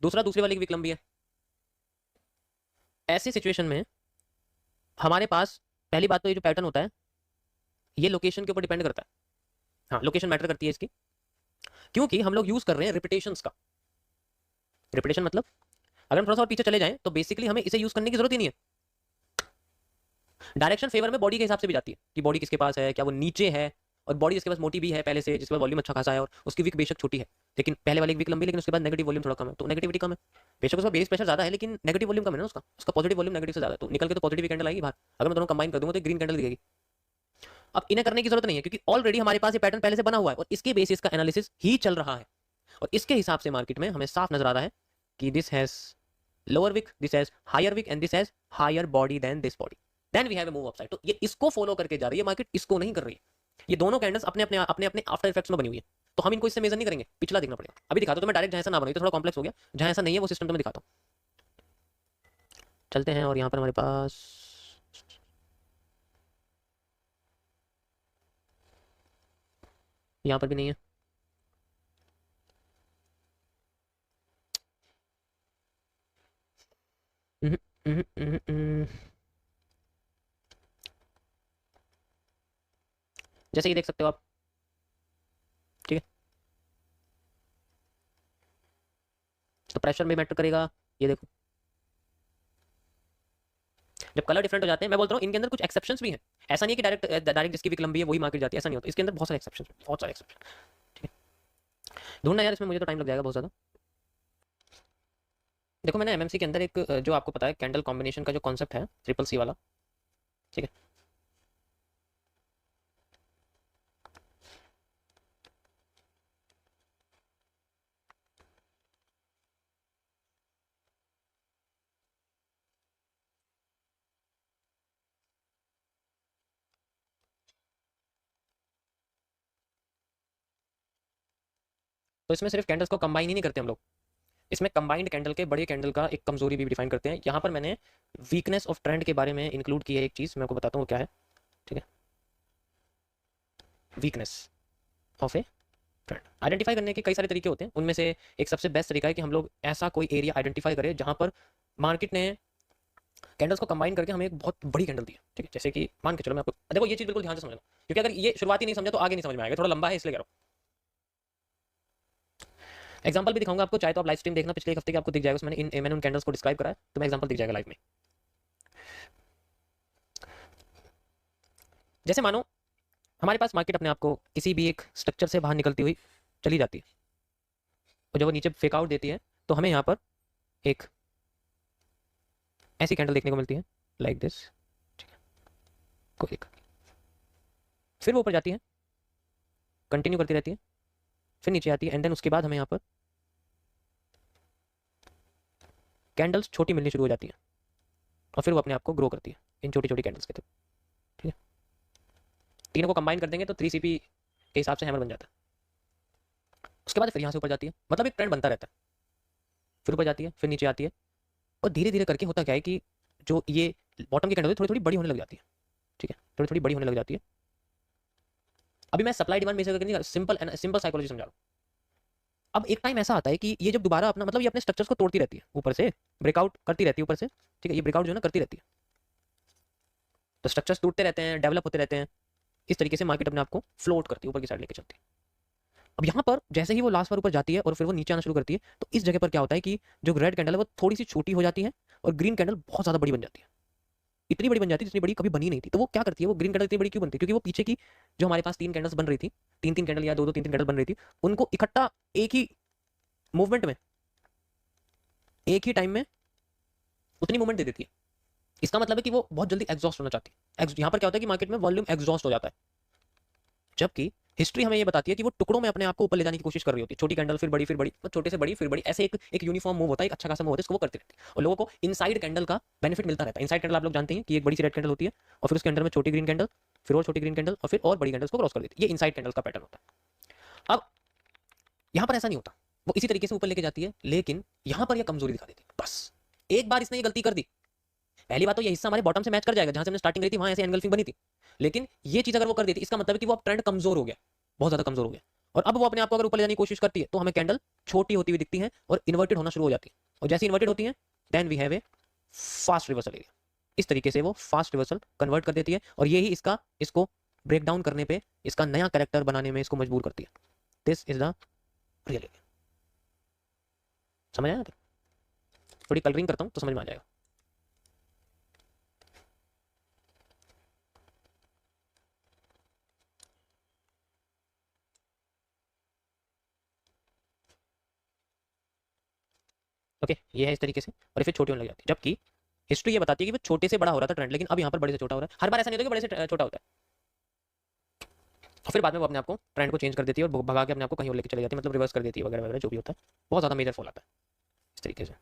दूसरा दूसरे वाले की विक लंबी है। ऐसी सिचुएशन में हमारे पास पहली बात तो ये जो पैटर्न होता है ये लोकेशन के ऊपर डिपेंड करता है, हाँ लोकेशन मैटर करती है इसकी, क्योंकि हम लोग यूज कर रहे हैं रिपीटेशंस का। रिपीटेशन मतलब अगर हम थोड़ा सा और पीछे चले जाएं तो बेसिकली हमें इसे यूज करने की जरूरत ही नहीं है। डायरेक्शन फेवर में बॉडी के हिसाब से भी जाती है कि बॉडी किसके पास है, क्या वो नीचे है, और बॉडी जिसके पास मोटी भी है पहले से, जिसके पास वॉल्यूम अच्छा खासा है और उसकी विक बेशक छोटी है, लेकिन पहले वाली विक लंबी, लेकिन उसके बाद नेगेटिव वॉल्यूम थोड़ा कम है, तो नेगेटिविटी कम है। बेशक उसका बेस प्रेशर ज्यादा है लेकिन नेगेटिव वॉल्यूम कम है ना, उसका पॉजिटिव वॉल्यूम नेगेटिव से ज्यादा है, तो निकल के तो पॉजिटिव कैंडल आएगी बाहर। अगर मैं दोनों कंबाइन कर दूंगा तो ग्रीन कैंडल दिखेगी। अब इन्हें करने की जरूरत नहीं है क्योंकि ऑलरेडी हमारे पास ये पैटर्न पहले से बना हुआ है और इसके बेसिस का एनालिसिस ही चल रहा है, और इसके हिसाब से मार्केट में हमें साफ नजर आ रहा है कि this has lower wick, this has higher wick and this has higher body then this body, then we have a move upside. तो ये इसको फॉलो करके जा रही है मार्केट, इसको नहीं कर रही है। ये दोनों कैंडल्स अपने अपने आफ्टर इफेक्ट्स में बनी हुई है, तो हम इनको इससे मेजर नहीं करेंगे, पिछला देखना पड़ेगा। अभी दिखाता हूं तो मैं डायरेक्ट जहां ऐसा ना बनाई तो थोड़ा कॉम्प्लेक्स हो गया, जहां ऐसा नहीं है वो सिस्टम तो मैं दिखाता हूं। चलते हैं और यहाँ पर हमारे पास यहाँ पर भी नहीं है, हम्म, हम्म, जैसे ये देख सकते हो आप, ठीक है, तो प्रेशर में मैटर करेगा। ये देखो जब कलर डिफरेंट हो जाते हैं, मैं बोलता हूँ इनके अंदर कुछ एक्सेप्शंस भी हैं, ऐसा नहीं है कि डायरेक्ट डायरेक्ट जिसकी विक लंबी है वही मार्केट जाती है, ऐसा नहीं होता, इसके अंदर बहुत सारे एक्सेप्शंस, बहुत सारे एक्सेप्शन, ठीक है। ढूंढना यार इसमें मुझे तो टाइम लग जाएगा बहुत ज़्यादा। देखो मैंने एमएमसी के अंदर एक जो आपको पता है कैंडल कॉम्बिनेशन का जो कॉन्सेप्ट है ट्रिपल सी वाला, ठीक है। तो इसमें सिर्फ कैंडल्स को कंबाइन ही नहीं करते हम लोग, इसमें कंबाइंड कैंडल के बड़े कैंडल का एक कमजोरी भी डिफाइन करते हैं। यहाँ पर मैंने वीकनेस ऑफ ट्रेंड के बारे में इंक्लूड की है एक चीज, मैं आपको बताता हूँ क्या है, ठीक है। Weakness of A trend identify करने के कई सारे तरीके होते हैं, उनमें से एक सबसे बेस्ट तरीका है कि हम लोग ऐसा कोई एरिया आइडेंटिफाई करें जहां पर मार्केट ने कैंडल्स को कंबाइन करके हमें एक बहुत बड़ी कैंडल दी है, ठीक है। जैसे कि मान के चलो मैं आपको, देखो ये चीज बिल्कुल ध्यान से समझना, क्योंकि अगर ये शुरुआती नहीं समझा तो आगे नहीं समझ में आएगा, थोड़ा लंबा है इसलिए कह रहा हूँ। एग्जांपल भी दिखाऊंगा आपको, चाहे तो आप लाइव स्ट्रीम देखना पिछले एक हफ्ते की, आपको दिख जाएगा उसमें मैंने उन कैंडल्स को डिस्क्राइब करा है, तो मैं एग्जांपल दिख जाएगा लाइव में। जैसे मानो हमारे पास मार्केट अपने आप को किसी भी एक स्ट्रक्चर से बाहर निकलती हुई चली जाती है, और जब वो नीचे फेक आउट देती है तो हमें यहाँ पर एक ऐसी कैंडल देखने को मिलती है लाइक दिस, ठीक है, कोई दिक्कत नहीं। फिर वो ऊपर जाती है, कंटिन्यू करती रहती है, फिर नीचे आती है, एंड देन उसके बाद हमें यहाँ पर कैंडल्स छोटी मिलनी शुरू हो जाती है, और फिर वो अपने आप को ग्रो करती है इन छोटी छोटी कैंडल्स के थ्रू, ठीक है। तीनों को कंबाइन कर देंगे तो 3CP के हिसाब से हैमर बन जाता है। उसके बाद फिर यहाँ से ऊपर जाती है, मतलब एक ट्रेंड बनता रहता है, फिर ऊपर जाती है, फिर नीचे आती है, और धीरे धीरे करके होता क्या है कि जो ये बॉटम की कैंडल थोड़ी थोड़ी बड़ी होने लग जाती है, ठीक है, थोड़ी थोड़ी बड़ी होने लग जाती है। अभी मैं सप्लाई डिमांड बेस करके नहीं, सिंपल साइकोलॉजी समझा रहा हूँ। अब एक टाइम ऐसा आता है कि ये जब दोबारा अपना मतलब ये अपने स्ट्रक्चर्स को तोड़ती रहती है, ऊपर से ब्रेकआउट करती रहती है ऊपर से, ठीक है, ये ब्रेकआउट जो है ना करती रहती है, तो स्ट्रक्चर्स टूटते रहते हैं, डेवलप होते रहते हैं, इस तरीके से मार्केट अपने आप को फ्लोट करती है, ऊपर की साइड लेके चलती है। अब यहाँ पर जैसे ही वो लास्ट बार ऊपर जाती है और फिर वो नीचे आना शुरू करती है, तो इस जगह पर क्या होता है कि जो रेड कैंडल है वो थोड़ी सी छोटी हो जाती है, और ग्रीन कैंडल बहुत ज्यादा बड़ी बन जाती है, इतनी बड़ी बन जाती है जितनी बड़ी कभी बनी नहीं थी। तो वो क्या करती है, वो ग्रीन कैंडल इतनी बड़ी क्यों बनती है, क्योंकि वो पीछे की जो हमारे पास तीन कैंडल्स बन रही थी, तीन तीन कैंडल या दो दो तीन तीन कैंडल बन रही थी, उनको इकट्ठा एक ही मूवमेंट में, एक ही टाइम में उतनी मूवमेंट दे देती है। इसका मतलब है कि वो बहुत जल्दी एग्जॉस्ट होना चाहती है। यहाँ पर क्या होता है कि मार्केट में वॉल्यूम एग्जॉस्ट हो जाता है, जबकि हिस्ट्री हमें ये बताती है कि वो टुकड़ों में अपने आप को ऊपर ले जाने की कोशिश कर रही होती है, छोटी कैंडल फिर बड़ी फिर बड़ी, तो छोटे से बड़ी फिर बड़ी, ऐसे एक यूनिफॉर्म मूव होता है, एक अच्छा खासा मूव होता है, इसको वो करती रहती है, और लोगों को इनसाइड कैंडल का बेनिफिट मिलता रहता है। इनसाइड कैंडल आप लोग जानते हैं कि एक बड़ी सी रेड कैंडल होती है, और फिर उसके अंदर में छोटी ग्रीन कैंडल, फिर और छोटी ग्रीन कैंडल, और फिर और बड़ी कैंडल्स को क्रॉस कर देती है, ये इनसाइड कैंडल का पैटर्न होता है। अब यहाँ पर ऐसा नहीं होता, वो इसी तरीके से ऊपर लेके जाती है, लेकिन यहाँ पर यह कमजोरी दिखा देती है। बस एक बार इसने ये गलती कर दी, पहली बात तो ये हिस्सा हमारे बॉटम से मैच कर जाएगा, जहां से हमने स्टार्टिंग रही थी वहां ऐसे एंगल्फिंग बनी थी, लेकिन ये चीज अगर वो कर देती, इसका मतलब है कि वो अब ट्रेंड कमजोर हो गया, बहुत ज्यादा कमजोर हो गया, और अब वो अपने आप को अगर ऊपर ले जाने की कोशिश करती है तो हमें कैंडल छोटी होती हुई दिखती है और इन्वर्टेड होना शुरू हो जाती है, और जैसे इन्वर्टेड होती है then we have a fast reversal area. इस तरीके से वो फास्ट रिवर्सल कन्वर्ट कर देती है, और यही इसको ब्रेक डाउन करने पे, इसका नया कैरेक्टर बनाने में इसको मजबूर करती है। This is the real area. समझ आया? थोड़ी कलरिंग करता हूं तो समझ में आ जाएगा। ओके, ये है इस तरीके से, और फिर छोटी होने लग जाती है, जबकि हिस्ट्री ये बताती है कि वो छोटे से बड़ा हो रहा था ट्रेंड, लेकिन अब यहाँ पर बड़े से छोटा हो रहा है। हर बार ऐसा नहीं होता कि बड़े से छोटा होता है, और फिर बाद में वो अपने आप को ट्रेंड को चेंज कर देती है और भगा के अपने आप को कहीं और लेके चली जाती है, मतलब रिवर्स कर देती है वगैरह वगैरह, जो भी होता है। बहुत ज़्यादा मेजर फॉल आता है इस तरीके से।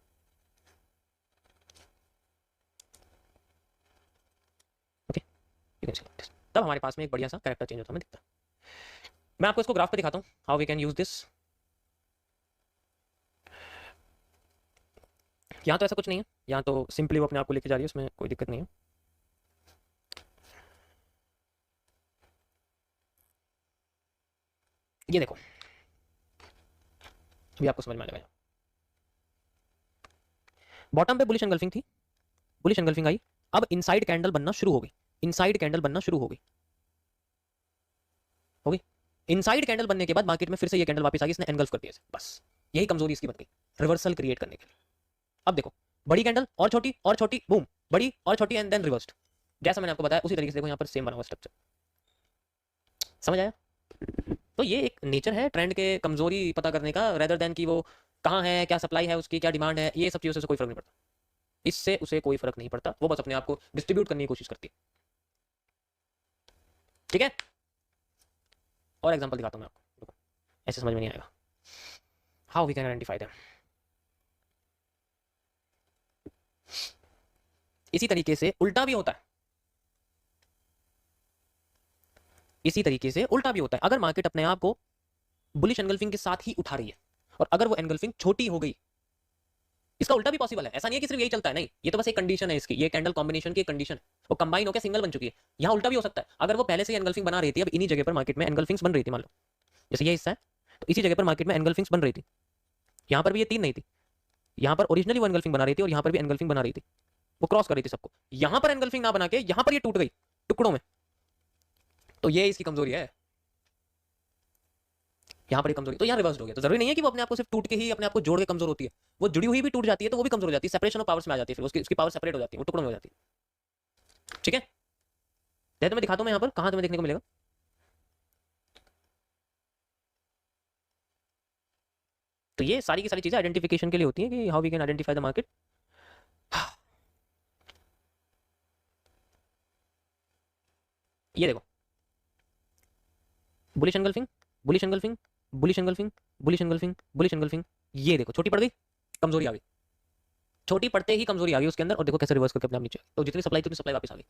Okay, you can see this, तब हमारे पास में एक बढ़िया सा कैरेक्टर चेंज होता हमें दिखता है। मैं आपको इसको ग्राफ पे दिखाता हूँ, how we can use this. यहाँ तो ऐसा कुछ नहीं है, यहाँ तो सिंपली वो अपने आप को लेके जा रही है, उसमें कोई दिक्कत नहीं है। ये देखो, अभी आपको समझ में आ जाएगा। बॉटम पे बुलिश एंगल्फिंग थी, बुलिश एंगल्फिंग आई, अब इनसाइड कैंडल बनना शुरू हो गई, इनसाइड कैंडल बनना शुरू हो गई, हो गई। इनसाइड कैंडल बनने के बाद मार्केट में फिर से ये कैंडल वापस आ गई, इसने एंगल्फ कर दिया, बस यही कमजोरी इसकी बन गई, रिवर्सल क्रिएट करने के लिए। अब देखो, बड़ी कैंडल और छोटी बूम, बड़ी और छोटी एंड देन रिवर्स्ड, जैसा मैंने आपको बताया उसी तरीके से देखो यहाँ पर सेम बना हुआ स्ट्रक्चर। समझ आया? तो ये एक नेचर है ट्रेंड के कमजोरी पता करने का, रेदर देन कि वो कहाँ है, क्या सप्लाई है उसकी, क्या डिमांड है, ये सब चीज़ों से कोई फर्क नहीं पड़ता। इससे उसे कोई फर्क नहीं पड़ता, वो बस अपने आप को डिस्ट्रीब्यूट करने की कोशिश करती है। ठीक है, और एग्जांपल दिखाता हूं मैं आपको, ऐसे समझ में नहीं आएगा। How we can identify them. इसी तरीके से उल्टा भी होता है, इसी तरीके से उल्टा भी होता है। अगर मार्केट अपने आप को बुलिश एनगल्फिंग के साथ ही उठा रही है और अगर वो एनगल्फिंग छोटी हो गई, इसका उल्टा भी पॉसिबल है। ऐसा नहीं है कि सिर्फ यही चलता है, नहीं, ये तो बस एक कंडीशन है इसकी, ये कैंडल कॉम्बिनेशन की कंडीशन है, वो कंबाइन होकर सिंगल बन चुकी है। यहाँ उल्टा भी हो सकता है, अगर वो पहले से एनगल्फिंग बना रही थी, अब इन्हीं जगह पर मार्केट में एनगल्फिंग्स बन रही थी, मान लो जैसे ये हिस्सा है, तो इसी जगह पर मार्केट में एनगल्फिंग्स बन रही थी, यहाँ पर भी ये 3 नहीं थी, यहाँ पर ओरिजिनली वो एनगल्फिंग बना रही थी और यहाँ पर भी एनगल्फिंग बना रही थी, वो क्रॉस कर रही थी सबको। यहाँ पर एनगल्फिंग ना बना के यहाँ पर ये टूट गई टुकड़ों में, तो ये इसकी कमजोरी है, यहाँ पर कमजोरी। तो यहाँ रिवर्स हो गया। तो जरूरी नहीं है कि वो अपने आप को सिर्फ टूट के ही अपने आप को जोड़ के कमजोर होती है, वो जुड़ी हुई भी टूट जाती है तो वो भी कमजोर हो जाती है, सेपरेशन ऑफ पावर्स में आ जाती है, फिर उसकी पावर सेपरेट हो जाती है, वो टुकड़ों में हो जाती है। ठीक है, तो मैं दिखाता हूँ यहाँ पर कहाँ तुम्हें देखने को मिलेगा। तो ये सारी की सारी चीजें आइडेंटिफिकेशन के लिए होती है कि how we can identify the market. ये देखो, bullish engulfing, bullish engulfing, bullish engulfing, bullish engulfing, bullish engulfing, ये देखो छोटी पड़ गई, कमजोरी आ गई, छोटी पड़ते ही कमजोरी आ गई उसके अंदर, और देखो कैसे रिवर्स करके अपने आप नीचे, तो जितनी सप्लाई थी उतनी सप्लाई वापस आ गई,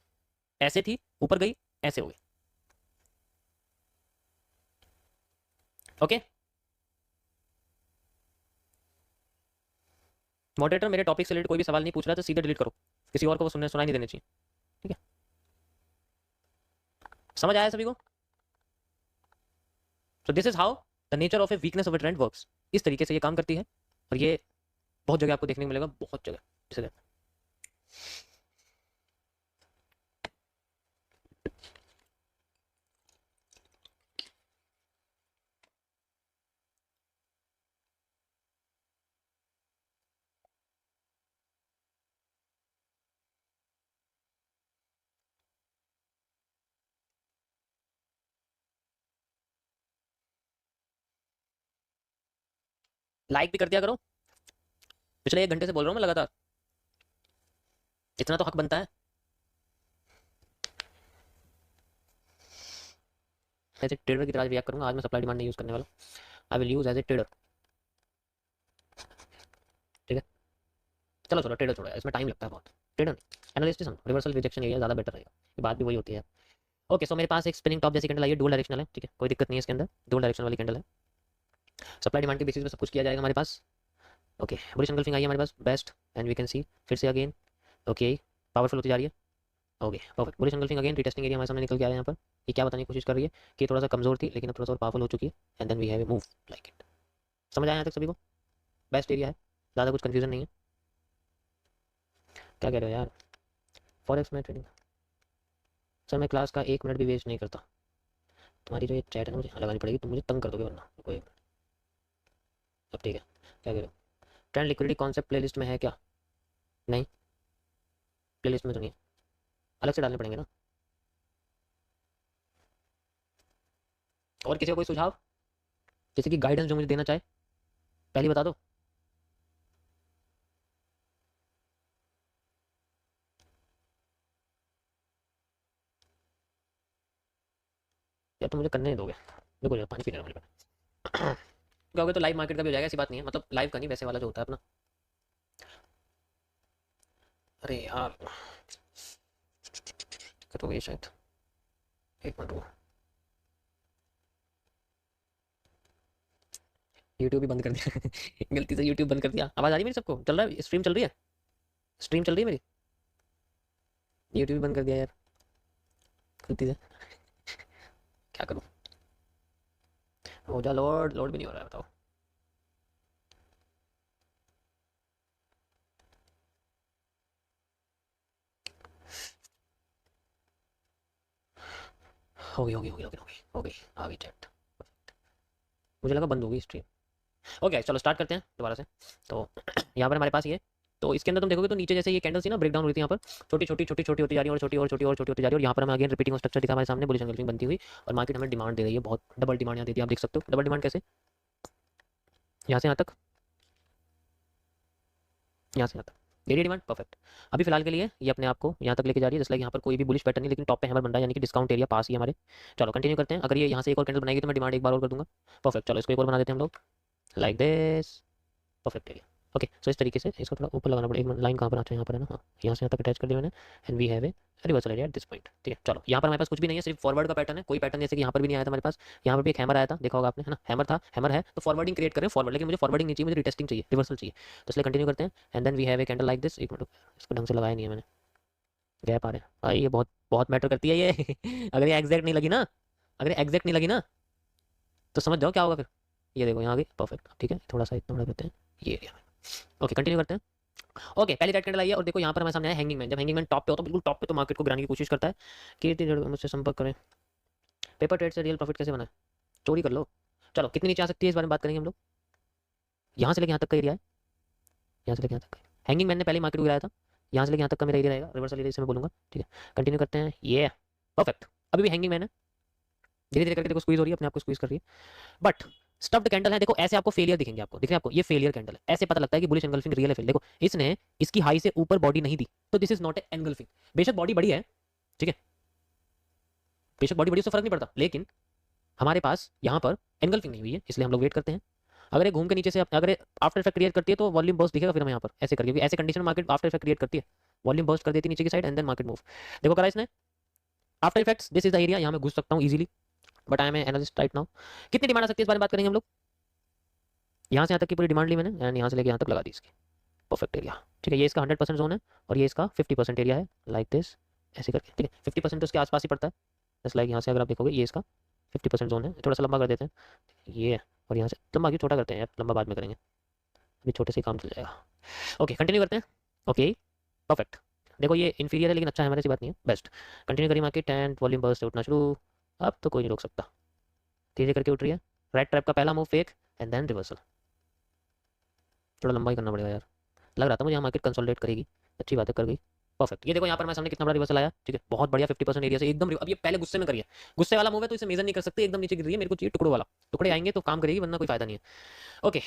ऐसे थी ऊपर गई, ऐसे हो गई। ओके, मॉडरेटर मेरे टॉपिक से रिलेटेड कोई भी सवाल नहीं पूछ रहा तो सीधे डिलीट करो, किसी और को वो सुनाई नहीं देनी चाहिए। ठीक है, समझ आया सभी को? So this is how the nature of a weakness of A trend works. इस तरीके से ये काम करती है, और ये बहुत जगह आपको देखने को मिलेगा, बहुत जगह। जैसे लाइक भी कर दिया करो, पिछले 1 घंटे से बोल रहा हूँ मैं लगातार, इतना तो हक बनता है। ऐसे ट्रेडर की तरह रिएक्ट करूंगा, आज मैं सप्लाई डिमांड नहीं यूज करने वाला, I will use as a trader. ठीक है, चलो चलो ट्रेडर छोड़ो, इसमें टाइम लगता है बहुत, ट्रेडर एनालिस्ट ही समझो, रिवर्सल रिजेक्शन एरिया ज़्यादा बेटर रहेगा, ये बात भी वही होती है। ओके, सो मेरे पास एक स्पिनिंग टॉप जैसी कैंडल आई है, डुअल डायरेक्शनल है, ठीक है, कोई दिक्कत नहीं है इसके अंदर, डुअल डायरेक्शन वाली कैंडल है, सप्लाई डिमांड के बेसिस पे सब कुछ किया जाएगा हमारे पास। ओके, बुलिश एंगल्फिंग आई है हमारे पास, best, and we can see फिर से अगेन, ओके, पावरफुल होती जा रही है। Okay, perfect, bullish engulfing again, retesting area हमारे सामने निकल के आया है यहाँ पर। ये क्या बताने की कोशिश कर रही है कि थोड़ा सा कमजोर थी लेकिन अब थोड़ा सा पावरफुल हो चुकी है, and then we have a move like it. समझ आया यहाँ तक सभी को? बेस्ट एरिया है, ज़्यादा कुछ कन्फ्यूजन नहीं है। क्या कह रहे हो यार, फॉरेक्स में ट्रेडिंग सर मैं क्लास का 1 मिनट भी वेस्ट नहीं करता, तुम्हारी जो ये चैट है ना मुझे लगानी पड़ेगी, तुम मुझे तंग कर दोगे वरना। कोई अब ठीक है, क्या कह रहे हो? ट्रेंड लिक्विडिटी कॉन्सेप्ट प्लेलिस्ट में है क्या? नहीं, प्लेलिस्ट में तो नहीं है, अलग से डालने पड़ेंगे ना। और किसी को कोई सुझाव, जैसे कि गाइडेंस जो मुझे देना चाहे, पहले बता दो। या तो मुझे करने नहीं दोगे, देखो यार पानी पीने वाले कहोगे तो लाइव मार्केट का भी हो जाएगा, ऐसी बात नहीं है, मतलब लाइव का नहीं, वैसे वाला जो होता है अपना। अरे यार दिक्कत हो गई शायद, 1 मिनट रुको, यूट्यूब भी बंद कर दिया गलती से यूट्यूब बंद कर दिया। आवाज़ आ रही है मेरी सबको? चल रहा है, स्ट्रीम चल रही है, स्ट्रीम चल रही है मेरी, यूट्यूब भी बंद कर दिया यार गलती से, क्या करूँ? हो जा लोड, लोड भी नहीं हो रहा है, बताओ। हो गई हो गई हो गई हो गई हो गई, आ गई चैट, मुझे लगा बंद हो गई स्ट्रीम। ओके चलो स्टार्ट करते हैं दोबारा से। तो यहाँ पर हमारे पास ये, तो इसके अंदर तुम देखोगे तो नीचे जैसे ये कैंडल थी ना, ब्रेक डाउन हुई थी यहाँ पर, छोटी छोटी छोटी छोटी होती जा रही है, और छोटी और छोटी और छोटी होती जा रही है, और यहाँ पर हमें अगेन रिपीटिंग स्ट्रक्चर दिखा हमारे सामने, बुलिश एंगल्फिंग बनती हुई, और मार्केट हमें डिमांड दे रही है, बहुत डबल डिमांड यहाँ देती है, आप देख सकते हो डबल डिमांड कैसे, यहाँ से यहाँ तक यहाँ से यहाँ तक एरिया डिमांड परफेक्ट। अभी फिलहाल के लिए ये अपने आप को यहाँ तक लेके जा रही है, जैसे यहाँ पर कोई भी बुलिश पैटर्न नहीं, लेकिन टॉप पे हैमर बन रहा है, यानी कि डिस्काउंट एरिया पास ही हमारे। चलो कंटिन्यू करते हैं। अगर ये यहाँ से एक और कैंडल बनाएगी तो मैं डिमांड एक बार और कर दूंगा। परफेक्ट, चलो इसको एक और बना देते हैं हम लोग, like this. Perfect area. Okay, so इस तरीके से इसको थोड़ा ऊपर लगाना पड़ेगा। एक लाइन कहाँ पर आता है, यहाँ पर है ना, हाँ यहाँ से यहाँ तक अटैच कर दिया मैंने। And we have a reversal area at this point. ठीक है, चलो यहाँ पर हमारे पास कुछ भी नहीं है, सिर्फ फॉरवर्ड का पैटर्न है। कोई पैटर्न जैसे कि यहाँ पर भी नहीं आया था हमारे पास। यहाँ पर भी एक हैमर आया था, देखा होगा आपने, है ना, हैमर था, हैमर है, तो फॉरवर्डिंग क्रिएट करें फॉरवर्ड, लेकिन मुझे फॉरवर्डिंग नहीं चाहिए, मुझे रिटेस्टिंग चाहिए, रिवर्सल चाहिए। तो इसलिए कंटिन्यू करते हैं। And then we have a candle like this. एक मिनट, इसको ढंग से लगाया नहीं है मैंने, गैप आ रहा है भाई, ये बहुत बहुत मैटर करती है ये अगर ये एग्जैक्ट नहीं लगी ना, अगर ये एग्जैक्ट नहीं लगी ना तो समझ जाओ क्या होगा फिर। ये देखो यहाँ आ गई, परफेक्ट। ठीक है, थोड़ा सा इतना बड़ा करते हैं ये एरिया में। ओके, कंटिन्यू करते हैं। ओके, पहली रेड कैंडल आई है और देखो यहाँ पर हमारे सामने आया हैंगिंग मैन। जब हैंगिंग मैन टॉप पे होता है, बिल्कुल टॉप पे, तो मार्केट को गिराने की कोशिश करता है कि मुझसे संपर्क करें, पेपर ट्रेड से रियल प्रॉफिट कैसे बना है, चोरी कर लो। चलो कितनी नीचे आ सकती है इस बारे में बात करेंगे हम लोग। यहाँ से लेके यहाँ तक का एरिया है, यहाँ से लेके यहाँ तक। हैंगिंग मैन ने पहले मार्केट को गिराया था, यहाँ से लेके यहाँ तक का मेरा एरिया रहेगा, रिवर्सल एरिया से मैं बोलूँगा। ठीक है, कंटिन्यू करते हैं। ये परफेक्ट, अभी भी हैंगिंग मैन है, धीरे धीरे करके देखो स्क्वीज हो रही है, अपने आप को स्क्वीज कर रही है। बट स्टफ्ड कैंडल है, देखो ऐसे आपको फेलियर दिखेंगे, आपको दिख रहे हैं, आपको ये फेलियर कैंडल है, ऐसे पता लगता है कि बुलिश एंगल्फिंग रियल है फेल। देखो इसने इसकी हाई से ऊपर बॉडी नहीं दी, तो this is not a engulfing. बेशक बॉडी बड़ी है, ठीक है, बेशक बॉडी बड़ी, उससे फर्क नहीं पड़ता, लेकिन हमारे पास यहाँ पर एंगल्फिंग नहीं हुई है, इसलिए हम लोग वेट करते हैं। अगर ये घूम के नीचे से अगर आफ्टर इफेक्ट क्रिएट करती है तो वॉल्यूम बर्स्ट दिखेगा फिर हमें यहाँ पर ऐसे करके, क्योंकि ऐसे कंडीशन में मार्केट आफ्टर इफेक्ट क्रिएट करती है, वॉल्यूम बर्स्ट कर देती है नीचे की side and then market move. देखो करा इसने after effects, this is the area, यहाँ मैं घुस सकता हूँ easily, but I am analyst right now. कितनी डिमांड आ सकती है इस बारे में बात करेंगे हम लोग। यहाँ से यहाँ तक की पूरी डिमांड ली मैंने एंड यहाँ से लेके यहाँ तक लगा दी इसकी, परफेक्ट एरिया। ठीक है, ये इसका 100% जोन है और ये इसका 50% एरिया है, लाइक दिस, ऐसे करके। ठीक है, 50% तो इसके आसपास ही पड़ता है, जस्ट लाइक यहाँ से अगर आप देखोगे ये इसका 50% जोन है। थोड़ा सा लंबा कर देते हैं ये, और यहाँ से लंबा क्यों, छोटा करते हैं यार, लंबा बाद में करेंगे, अभी छोटे से काम चल जाएगा। ओके कंटिन्यू करते हैं। ओके परफेक्ट, देखो ये इन्फीरियर है लेकिन अच्छा है, हमारे ऐसी बात नहीं है, बेस्ट। कंटिन्यू करिए मार्केट एंड वॉल्यूम बर्स्ट से उठना शुरू, अब तो कोई नहीं रोक सकता, धीरे करके उठ रही है। रेड ट्रैप का पहला move fake and then reversal, थोड़ा लंबा ही करना पड़ेगा यार, लग रहा था मुझे यहाँ मार्केट कंसोलिडेट करेगी, अच्छी बात है कर गई, परफेक्ट। ये देखो यहाँ पर हमारे सामने कितना बड़ा रिवर्सल आया, ठीक है, बहुत बढ़िया 50% एरिया से एकदम। अब ये पहले गुस्से में करिए, गुस्से वाला मूव है तो इसे मेजर नहीं कर सकते, एकदम नीचे गिर रही है, मेरे को चाहिए टुकड़ों वाला, टुकड़े आएंगे तो काम करेगी वरना कोई फायदा नहीं है। ओके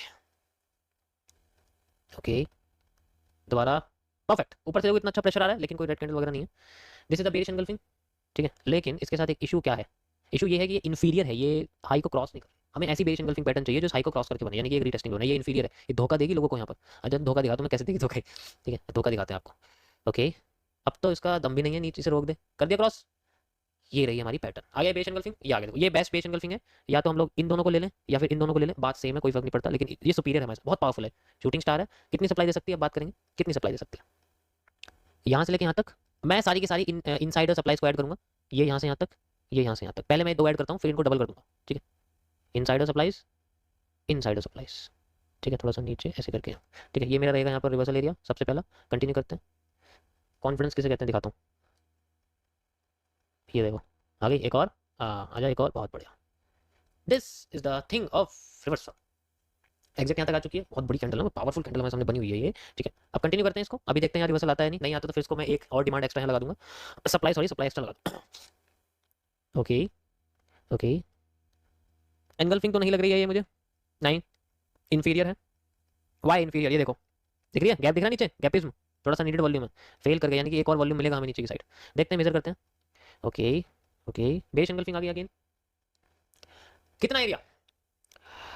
ओके, दोबारा परफेक्ट, ऊपर से इतना अच्छा प्रेशर आ रहा है लेकिन कोई रेड कैंडल वगैरह नहीं है, this is the bearish engulfing. ठीक है, लेकिन इसके साथ एक इशू क्या है, इशू ये है कि ये इन्फीरियर है, ये हाई को क्रॉस नहीं कर, हमें ऐसी बेरिश एंगल्फिंग पैटर्न चाहिए जो हाई को क्रॉस करके बने, यानी कि एक रीटेस्टिंग बने। ये इन्फीरियर है, ये धोखा देगी लोगों को यहाँ पर। अच्छा धोखा दिखा, तुम्हें कैसे देगी धोखा, ठीक है धोखा दिखाते हैं आपको। ओके, अब तो इसका दम भी नहीं है, नीचे से रोक दे, कर दिया क्रॉस, ये रही हमारी पैटर्न। आ गया बेस एंगल्फिंग, ये आ गया, ये बेस्ट बेस एंगल्फिंग है। या तो हम लोग इन दोनों को ले लें या फिर इन दोनों को ले लें, बात सेम है, कोई फर्क नहीं पड़ता, लेकिन ये सुपीरियर है हमारे, बहुत पावरफुल है, शूटिंग स्टार है। कितनी सप्लाई दे सकती है अब बात करेंगे, कितनी सप्लाई दे सकती है। यहाँ से लेके यहाँ तक मैं सारी की सारी इनसाइडर सप्लाईज को ऐड करूँगा, ये यहाँ से यहाँ तक, ये यहाँ से यहाँ तक, पहले मैं 2 ऐड करता हूँ फिर इनको डबल कर दूँगा। ठीक है, इनसाइडर सप्लाईज, इनसाइडर सप्लाईज, ठीक है, थोड़ा सा नीचे ऐसे करके। ठीक है, ये मेरा रहेगा यहाँ पर रिवर्सल एरिया सबसे पहला। कंटिन्यू करते हैं, कॉन्फिडेंस किसे कहते हैं दिखाता हूँ, ये देखो आ गई एक और, आ जाए एक और, बहुत बढ़िया। This is the thing of reversal, exact यहाँ तक आ चुकी है, बहुत बड़ी कैंडल है, पावरफुल कैंडल हमारे सामने बनी हुई है ये। ठीक है, अब कंटिन्यू करते हैं इसको, अभी देखते हैं यार रिवर्सल आता है नहीं आता, तो फिर इसको मैं एक और डिमांड एक्स्ट्रा यहाँ लगा दूंगा, सप्लाई सॉरी सप्लाई एक्स्ट्रा लगा दूंगा। ओके ओके, एंगल्फिंग तो नहीं लग रही है ये मुझे, नहीं इन्फीरियर है। वाई इन्फीरियर, ये देखो दिख रही है, गैप दिख रहा है नीचे, गैपिज्म, थोड़ा सा नीडेड वॉल्यूम है, फेल कर गया, यानी कि एक और वॉल्यूम मिलेगा हमें नीचे की साइड। देखते हैं, मेजर करते हैं। ओके ओके, बेस एंगल्फिंग आ गई अगेन, कितना एरिया।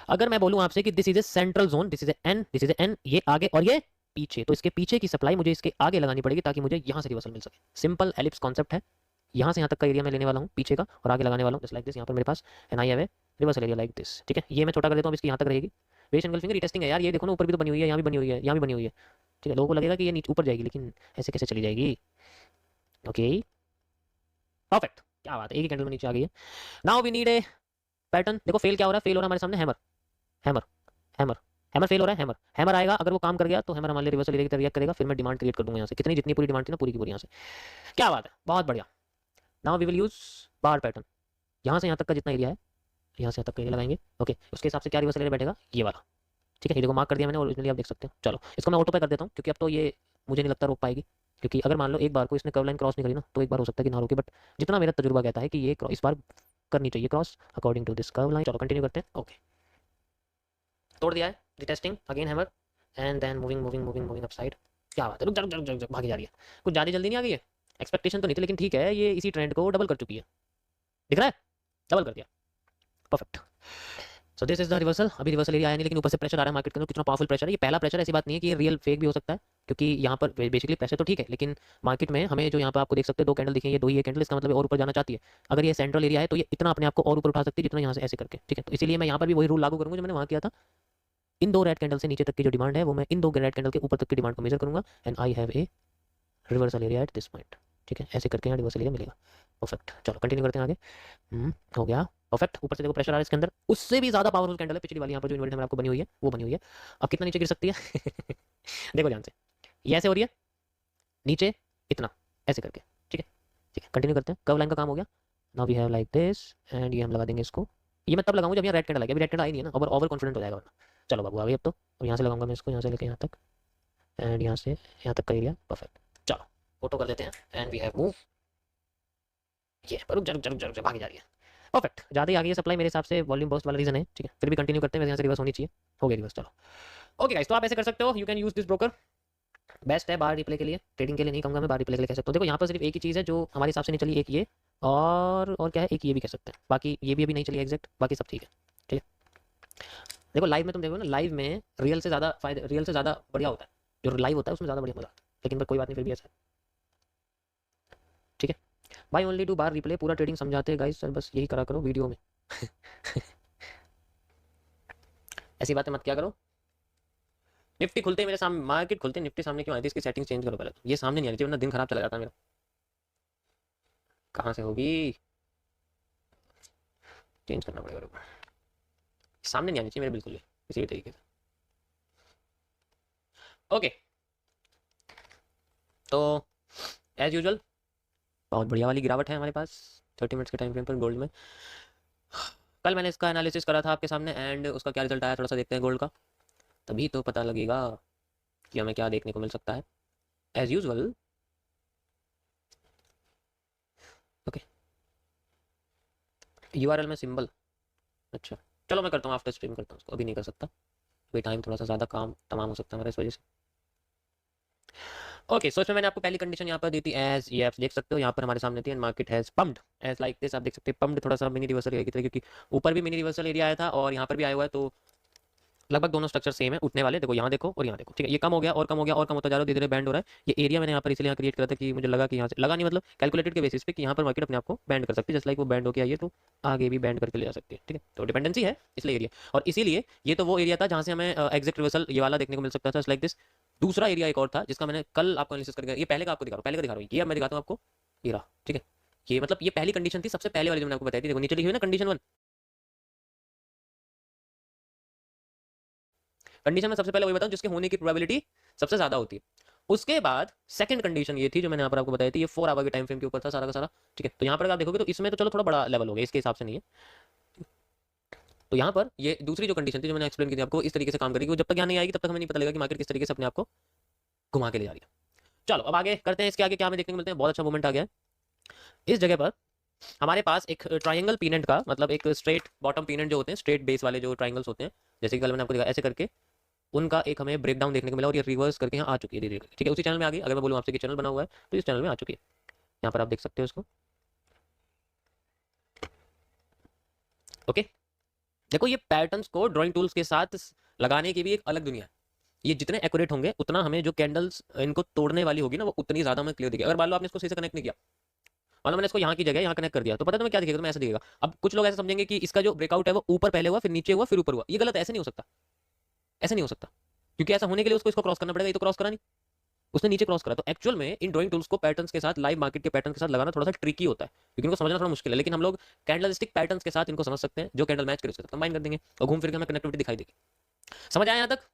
अगर मैं बोलूं आपसे कि this is a central zone, this is a an, this is a an, ये आगे और ये पीछे, तो इसके पीछे की सप्लाई मुझे इसके आगे लगानी पड़ेगी ताकि मुझे यहां से रिवर्सल मिल सके। सिंपल एलिप्स कॉन्सेप्ट है, यहाँ से यहाँ तक का एरिया मैं लेने वाला हूँ पीछे का और आगे लगाने वाला हूँ, जस्ट लाइक दिस। यहाँ पर मेरे पास an I have a reversal area like this. ठीक है, ये मैं छोटा कर देता हूँ, इसकी यहाँ तक रहेगी। बेस एंगल्फिंग रिटेस्टिंग है यार, ये देखो ना ऊपर भी तो बनी हुई है, यहाँ भी बनी हुई है, यहाँ भी बनी हुई है। ठीक है, लोगों को लगेगा कि ये नीचे ऊपर जाएगी, लेकिन ऐसे कैसे चली जाएगी। ओके परफेक्ट, क्या बात है, एक ही कैंडल में नीचे आ गई है। Now we need a pattern. देखो फेल क्या हो रहा है, फेल हो रहा है हमारे सामने hammer, hammer hammer hammer fail हो रहा है, हैमर हैमर आएगा, अगर वो काम कर गया तो हैमर हमारे रिवर्सल एरिया की तरफ रिएक्ट करेगा, फिर मैं डिमांड क्रिएट कर दूंगा यहाँ से, कितनी जितनी पूरी डिमांड थी ना पूरी की पूरी यहाँ से। क्या बात है, बहुत बढ़िया। Now we will use bar pattern, यहाँ से यहाँ तक का जितना एरिया है, यहाँ से यहाँ तक का एरिया लगाएंगे। ओके, उसके हिसाब से क्या रिवर्सल एरिया बैठेगा, ये वाला। ठीक है, ये देखो मार्क कर दिया मैंने ओरिजिनली, आप देख सकते हो। चलो इसको मैं ऑटो पे कर देता हूँ, क्योंकि अब तो ये मुझे नहीं लगता रोक पाएगी, क्योंकि अगर मान लो एक बार को इसने कर्व लाइन क्रॉस नहीं करी ना, तो एक बार हो सकता है कि ना रोके, बट जितना मेरा तजुर्बा कहता है कि ये इस बार करनी चाहिए cross according to this curve line. चलो कंटिन्यू करते हैं। ओके, तोड़ दिया है, retesting again hammer, and then moving moving moving moving upside. क्या बात है, रुक जा रुक जा रुक जा रुक जा, भागी जा रही है। कुछ ज़्यादा जल्दी नहीं आ गई है, एक्सपेक्टेशन तो नहीं थी लेकिन ठीक है, ये इसी ट्रेंड को डबल कर चुकी है, दिख रहा है, डबल कर दिया, perfect. So this is the reversal. अभी रिवर्सल एरिया आया नहीं लेकिन ऊपर से प्रेशर आ रहा है मार्केट के अंदर, कितना पावरफुल प्रेशर है। ये पहला प्रेशर, ऐसी बात नहीं है कि ये रियल फेक भी हो सकता है, क्योंकि यहाँ पर बेसिकली प्रेशर तो ठीक है, लेकिन मार्केट में हमें जो यहाँ पर आपको देख सकते हैं 2 कैंडल दिखे, ये 2 ही है कैंडल, इसका मतलब और ऊपर जाना चाहती है। अगर ये सेंट्रल एरिया है तो ये इतना अपने आप को और ऊपर उठा सकती है जितना यहाँ से ऐसे करके, ठीक है। तो इसीलिए मैं यहाँ पर भी वही रूल लागू करूँगा जो मैंने वहाँ किया था। इन 2 रेड कैंडल से नीचे तक की जो डिमांड है वो मैं इन 2 रेड कैंडल के ऊपर तक की डिमांड को मेजर करूँगा, and I have a reversal area at this point, ठीक है। ऐसे करके यहाँ रिवर्सल एरिया मिलेगा, परफेक्ट। चलो कंटिन्यू करते हैं आगे। हो गया परफेक्ट। ऊपर से देखो प्रेशर आ रहा है इसके अंदर, उससे भी ज्यादा पावरफुल कैंडल है पिछली वाली, यहाँ पर जो इन्वर्टेड आपको बनी हुई है वो बनी हुई है। अब कितना नीचे गिर सकती है देखो ध्यान से, ये ऐसे हो रही है नीचे इतना, ऐसे करके, ठीक है ठीक है। कंटिन्यू करते हैं, कर्व लाइन का काम हो गया। Now we have like this, and ये हम लगा देंगे इसको। ये मैं तब लगाऊंगा जब यहाँ रेड कैंडल आ गया, अभी रेड कैंडल आई नहीं है ना, ओवर कॉन्फिडेंट हो जाएगा वरना। चलो बाबू आ गई अब तो। अब यहाँ से लगाऊंगा मैं इसको, यहाँ से लेके यहाँ तक, एंड यहाँ से यहाँ तक का एरिया, परफेक्ट। चलो फोटो कर देते हैं, एंड वी हैव मूव। ये रुक जा रुक जा रुक जा रुक जा, भागी जा रही है, परफेक्ट। ज़्यादा ही आ गई है सप्लाई मेरे हिसाब से, वॉल्यूम बर्स्ट वाला रीजन है, ठीक है। फिर भी कंटिन्यू करते हैं, वैसे यहाँ से रिवर्स होनी चाहिए, हो गया रिवर्स। चलो ओके गाइस, तो आप ऐसे कर सकते हो, you can use this broker, best है बार रिप्ले के लिए, ट्रेडिंग के लिए नहीं कहूँगा मैं, बार रिप्ले के लिए कह सकता हूँ। देखो यहाँ पर सिर्फ एक ही चीज़ है जो हमारे हिसाब से नहीं चली, एक ये और क्या है, एक ये भी कह सकते हैं, बाकी ये भी अभी नहीं चली एग्जैक्ट, बाकी सब ठीक है, ठीक है। देखो लाइव में तुम देखो ना, लाइव में रियल से ज़्यादा फायदा, रियल से ज़्यादा बढ़िया होता है, जो लाइव होता है उसमें ज़्यादा बढ़िया मजा आता है, लेकिन पर कोई बात नहीं, फिर भी ऐसा है, ठीक है। भाई ओनली डू बार रिप्ले, पूरा ट्रेडिंग समझाते हैं गाइस सर, बस यही करा करो वीडियो में ऐसी बातें मत क्या करो। निफ्टी खुलते मेरे सामने, मार्केट खुलते निफ्टी सामने क्यों आई थी, इसकी सेटिंग चेंज करो पहले तो। ये सामने नहीं आ रही थी वरना दिन खराब चला जाता मेरा। कहाँ से होगी, चेंज करना पड़ेगा, सामने नहीं आनी चाहिए मेरे बिल्कुल भी किसी भी तरीके से। ओके तो एज यूजुअल बहुत बढ़िया वाली गिरावट है हमारे पास 30 मिनट्स के टाइम फ्रेम पर गोल्ड में। कल मैंने इसका एनालिसिस करा था आपके सामने, एंड उसका क्या रिजल्ट आया थोड़ा सा देखते हैं गोल्ड का, तभी तो पता लगेगा कि हमें क्या देखने को मिल सकता है। एज यूजुअल ओके, यूआरएल में सिंबल, अच्छा चलो मैं करता हूँ आफ्टर स्ट्रीम करता हूँ उसको, अभी नहीं कर सकता, अभी टाइम थोड़ा सा ज़्यादा काम तमाम हो सकता है मेरा इस वजह से। ओके सो इसमें मैंने आपको पहली कंडीशन यहाँ पर दी थी, एज ये आप देख सकते हो यहाँ पर हमारे सामने थी, and market has pumped as like this. आप देख सकते हैं पम्प्ड, थोड़ा सा मिनी रिवर्सल एरिया की तरह, क्योंकि ऊपर भी मिनी रिवर्सल एरिया आया था और यहाँ पर भी आया हुआ है, तो लगभग दोनों स्ट्रक्चर सेम है उठने वाले। देखो यहाँ देखो और यहाँ देखो, ठीक है। ये कम हो गया और कम हो गया और कम होता जा रहा है, धीरे धीरे बैंड हो रहा है। ये एरिया मैंने यहाँ पर इसलिए क्रिएट करा था कि मुझे लगा कि यहाँ से, लगा नहीं मतलब कैलकुलेटेड के बेसिस पे कि यहाँ पर मार्केट अपने आप को बैंड कर सकती है, जस्ट लाइक वो बैंड होकर आई है तो आगे भी बैंड करके ले जा सकती है, ठीक है। तो डिपेंडेंसी है इसलिए एरिया, और इसीलिए ये तो वो एरिया था जहाँ से हमें एग्जैक्ट रिवर्सल ये वाला देखने को मिल सकता था, लाइक दिस। दूसरा एरिया एक और था जिसका मैंने कल आपको एनालिसिस करके, ये पहले का आपको दिखा रहा हूँ, पहले का दिखा रहा हूँ, ये अब मैं दिखाता हूँ आपको, ये रहा, ठीक है। ये मतलब ये पहली कंडीशन थी, सबसे पहले वाली जो मैंने आपको बताई थी, देखो नीचे लिखी हुई ना कंडीशन 1। कंडीशन में सबसे पहले वही बताऊं जिसके होने की प्रोबेबिलिटी सबसे ज्यादा होती है। उसके बाद सेकंड कंडीशन ये थी जो मैंने यहाँ पर आपको बताई थी, ये 4 आवर के टाइम फ्रेम के ऊपर था सारा का सारा, ठीक है। तो यहाँ पर आप देखोगे तो इसमें तो चलो थोड़ा बड़ा लेवल हो गया, इसके हिसाब से नहीं है। तो यहाँ पर ये दूसरी जो कंडीशन थी जो मैंने एक्सप्लेन की थी आपको, इस तरीके से काम करेगी, वो जब तक यहाँ नहीं आएगी तब तक हमें नहीं पता लगेगा कि मार्केट किस तरीके से अपने आप को घुमा के ले जा रही है। चलो अब आगे करते हैं, इसके आगे क्या हमें देखने को मिलते हैं। बहुत अच्छा मूवमेंट आ गया है इस जगह पर। हमारे पास एक ट्रायंगल पीनेंट का मतलब एक स्ट्रेट बॉटम पीनेंट जो होते हैं, स्ट्रेट बेस वाले जो ट्रायंगल्स होते हैं, जैसे कि कल मैंने आपको दिखाया ऐसे करके, उनका एक हमें ब्रेकडाउन देखने को मिला, और ये रिवर्स करके यहाँ आ चुकी है धीरे धीरे, ठीक है। उसी चैनल में आ गई, अगर मैं बोलूँ आपसे कि चैनल बना हुआ है तो इस चैनल में आ चुकी है, यहाँ पर आप देख सकते हो इसको, ओके। देखो ये पैटर्न्स को ड्राइंग टूल्स के साथ लगाने की भी एक अलग दुनिया है। ये जितने एक्यूरेट होंगे उतना हमें जो कैंडल्स इनको तोड़ने वाली होगी ना वो उतनी ज्यादा हमें क्लियर दिखेगी। अगर मान लो आपने इसको सही से कनेक्ट नहीं किया, मतलब मैंने इसको यहाँ की जगह यहाँ कनेक्ट कर दिया, तो पता है तुम्हें क्या दिखेगा, तुम्हें ऐसा दिखेगा। अब कुछ लोग ऐसे समझेंगे कि इसका जो ब्रेकआउट है वो ऊपर पहले हुआ फिर नीचे हुआ फिर ऊपर हुआ, ये गलत है, ऐसे नहीं हो सकता, ऐसे नहीं हो सकता, क्योंकि ऐसा होने के लिए उसको इसको क्रॉस करना पड़ेगा, ये तो क्रॉस करा नहीं, उसने नीचे क्रॉस करा। तो एक्चुअल में इन ड्राइंग टूल्स को पैटर्न्स के साथ, लाइव मार्केट के पैटर्न के साथ लगाना थोड़ा सा ट्रिकी होता है, क्योंकि इनको समझना थोड़ा मुश्किल है। लेकिन हम लोग कैंडलस्टिक पैटर्न्स के साथ इनको समझ सकते हैं, जो कैंडल मैच करे उसके साथ कंबाइन कर देंगे और घूम फिर के हमें कनेक्टिविटी दिखाई देगी। समझ आया यहाँ तक,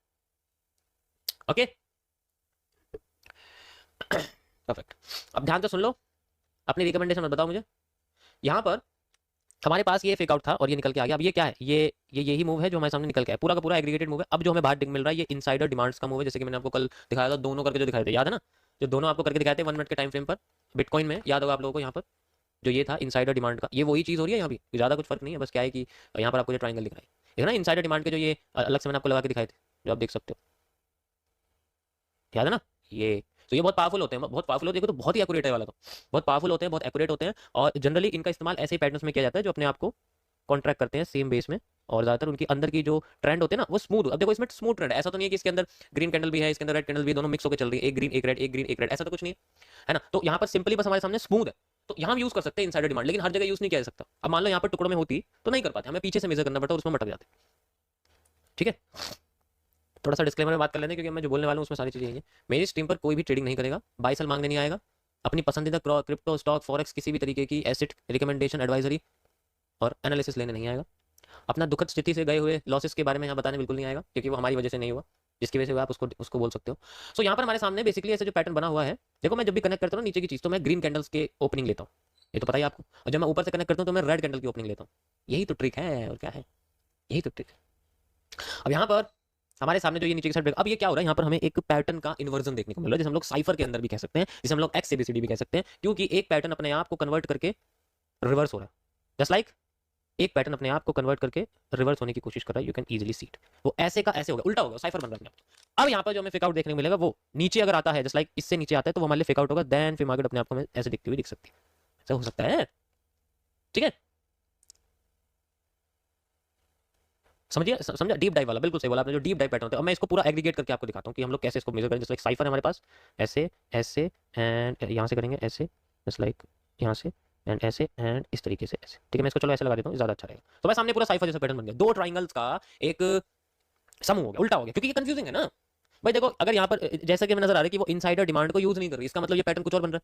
ओके परफेक्ट। अब ध्यान से सुन लो, अपनी रिकमेंडेशन मत बताओ मुझे। यहाँ पर हमारे पास ये फेक आउट था और ये निकल के आ गया। अब ये क्या है, ये यही मूव है जो हमारे सामने निकल के है, पूरा का पूरा एग्रीगेटेड मूव है। अब जो हमें बाहर मिल रहा है ये इनसाइडर डिमांड्स का मूव है, जैसे कि मैंने आपको कल दिखाया था, दोनों करके जो दिखाए थे, याद है ना, जो दोनों आपको करके दिखाए थे 1 मिनट के टाइम फ्रेम पर बिटकॉइन में, याद होगा आप लोगों को। यहाँ पर जो ये था इनसाइडर डिमांड का, ये वही चीज़ हो रही है यहाँ भी, ज़्यादा कुछ फर्क नहीं है, बस क्या है कि यहाँ पर आपको जो ट्राइंगल दिख रहा है ना इनसाइडर डिमांड के, जो ये अलग से मैंने आपको लगा के दिखाए थे, जो आप देख सकते हो, याद है ना ये। तो ये बहुत पावरफुल होते हैं, बहुत पावरफुल होते हैं, देखो तो बहुत ही एक्यूरेट है वाला, तो बहुत पावरफुल होते हैं, बहुत एक्यूरेट होते हैं। और जनरली इनका इस्तेमाल ऐसे पैटर्न्स में किया जाता है जो अपने आप को कॉन्ट्रैक्ट करते हैं सेम बेस में, और ज्यादातर उनकी अंदर की जो ट्रेंड होते हैं ना वो स्मूथ। अब देखो इसमें स्मूथ ट्रेंड है, ऐसा तो नहीं है कि इसके अंदर ग्रीन कैंडल भी है, इसके अंदर रेड कैंडल भी, दोनों मिक्स होकर चल रही है, एक ग्रीन एक रेड, एक ग्रीन एक रेड, ऐसा तो कुछ नहीं है ना। तो यहाँ पर सिंपली बस हमारे सामने स्मूथ है, तो यहाँ हम यूज कर सकते हैं इनसाइडर डिमांड, लेकिन हर जगह यूज नहीं किया जा सकता। अब मान लो यहाँ पर टुकड़ों में होती तो नहीं कर पाते, हमें पीछे से मेजर करना पड़ता और उसमें भटक जाते। ठीक है, थोड़ा सा डिस्क्लेमर में बात कर लेते हैं क्योंकि मैं जो बोलने वाला हूँ उसमें सारी चीजें हैं। मेरी स्ट्रीम पर कोई भी ट्रेडिंग नहीं करेगा, बाय सेल मांगने नहीं आएगा, अपनी पसंदीदा क्रिप्टो स्टॉक फॉरेक्स किसी भी तरीके की एसेट रिकमेंडेशन एडवाइजरी और एनालिसिस लेने नहीं आएगा। अपना दुखद स्थिति से गए हुए लॉसेस के बारे में यहाँ बताने बिल्कुल नहीं आएगा, क्योंकि वो हमारी वजह से नहीं हुआ, जिसकी वजह से आप उसको बोल सकते हो। सो यहाँ पर हमारे सामने बेसिकली ऐसे जो पैटर्न बना हुआ है, देखो मैं जब भी कनेक्ट करता हूँ नीचे की चीज तो मैं ग्रीन कैंडल्स के ओपनिंग लेता हूँ, ये तो पता ही आपको, और जब मैं ऊपर से कनेक्ट करता हूँ तो मैं रेड कैंडल की ओपनिंग लेता हूँ। यही तो ट्रिक है, और क्या है, यही तो ट्रिक है। अब यहाँ पर हमारे सामने जो ये नीचे की साइड, अब ये क्या हो रहा है, यहाँ पर हमें एक पैटर्न का इन्वर्जन देखने को मिल रहा है, जिसे हम लोग साइफर के अंदर भी कह सकते हैं, जिसे हम लोग एक्स एबीसीडी भी कह सकते हैं, क्योंकि एक पैटर्न अपने आप को कन्वर्ट करके रिवर्स हो रहा है, जस्ट लाइक एक पैटर्न अपने आप को कन्वर्ट करके रिवर्स होने की कोशिश कर रहा है। You can easily see it, वो ऐसे का ऐसे होगा, उल्टा होगा, साइफर बन रहा है। अब यहाँ पर जो हमें फेक आउट देखने को मिलेगा वो नीचे अगर आता है, जस्ट लाइक इससे नीचे आता है, तो वो हमारे लिए फेक आउट होगा, देन फिर मार्केट अपने आप को हमें ऐसे दिखती हुई दिख सकती है, ऐसा हो सकता है। ठीक है, समझिए, समझा, डीप डाइव वाला बिल्कुल सही बोला आपने, जो डीप डाइव पैटर्न होता है। अब मैं इसको पूरा एग्रीगेट करके आपको दिखाता हूँ कि हम लोग कैसे इसको मेजर करें। जस्ट लाइक साइफर है हमारे पास, ऐसे ऐसे एंड यहाँ से करेंगे ऐसे, जस्ट लाइक यहाँ से एंड ऐसे एंड इस तरीके से ऐसे। ठीक है, मैं इसको चलो ऐसे लगा देता हूँ, ज़्यादा अच्छा रहेगा। तो मैं सामने पूरा साइफर जैसा पैटर्न बन गया, दो ट्राइंगल्स का एक समूह हो गया, उल्टा हो गया, क्योंकि ये कंफ्यूजिंग है ना भाई। देखो अगर यहाँ पर जैसा कि हमें नजर आ रहा है कि वो इनसाइडर डिमांड को यूज नहीं कर रही, इसका मतलब ये पैटर्न कुछ और बन रहा है।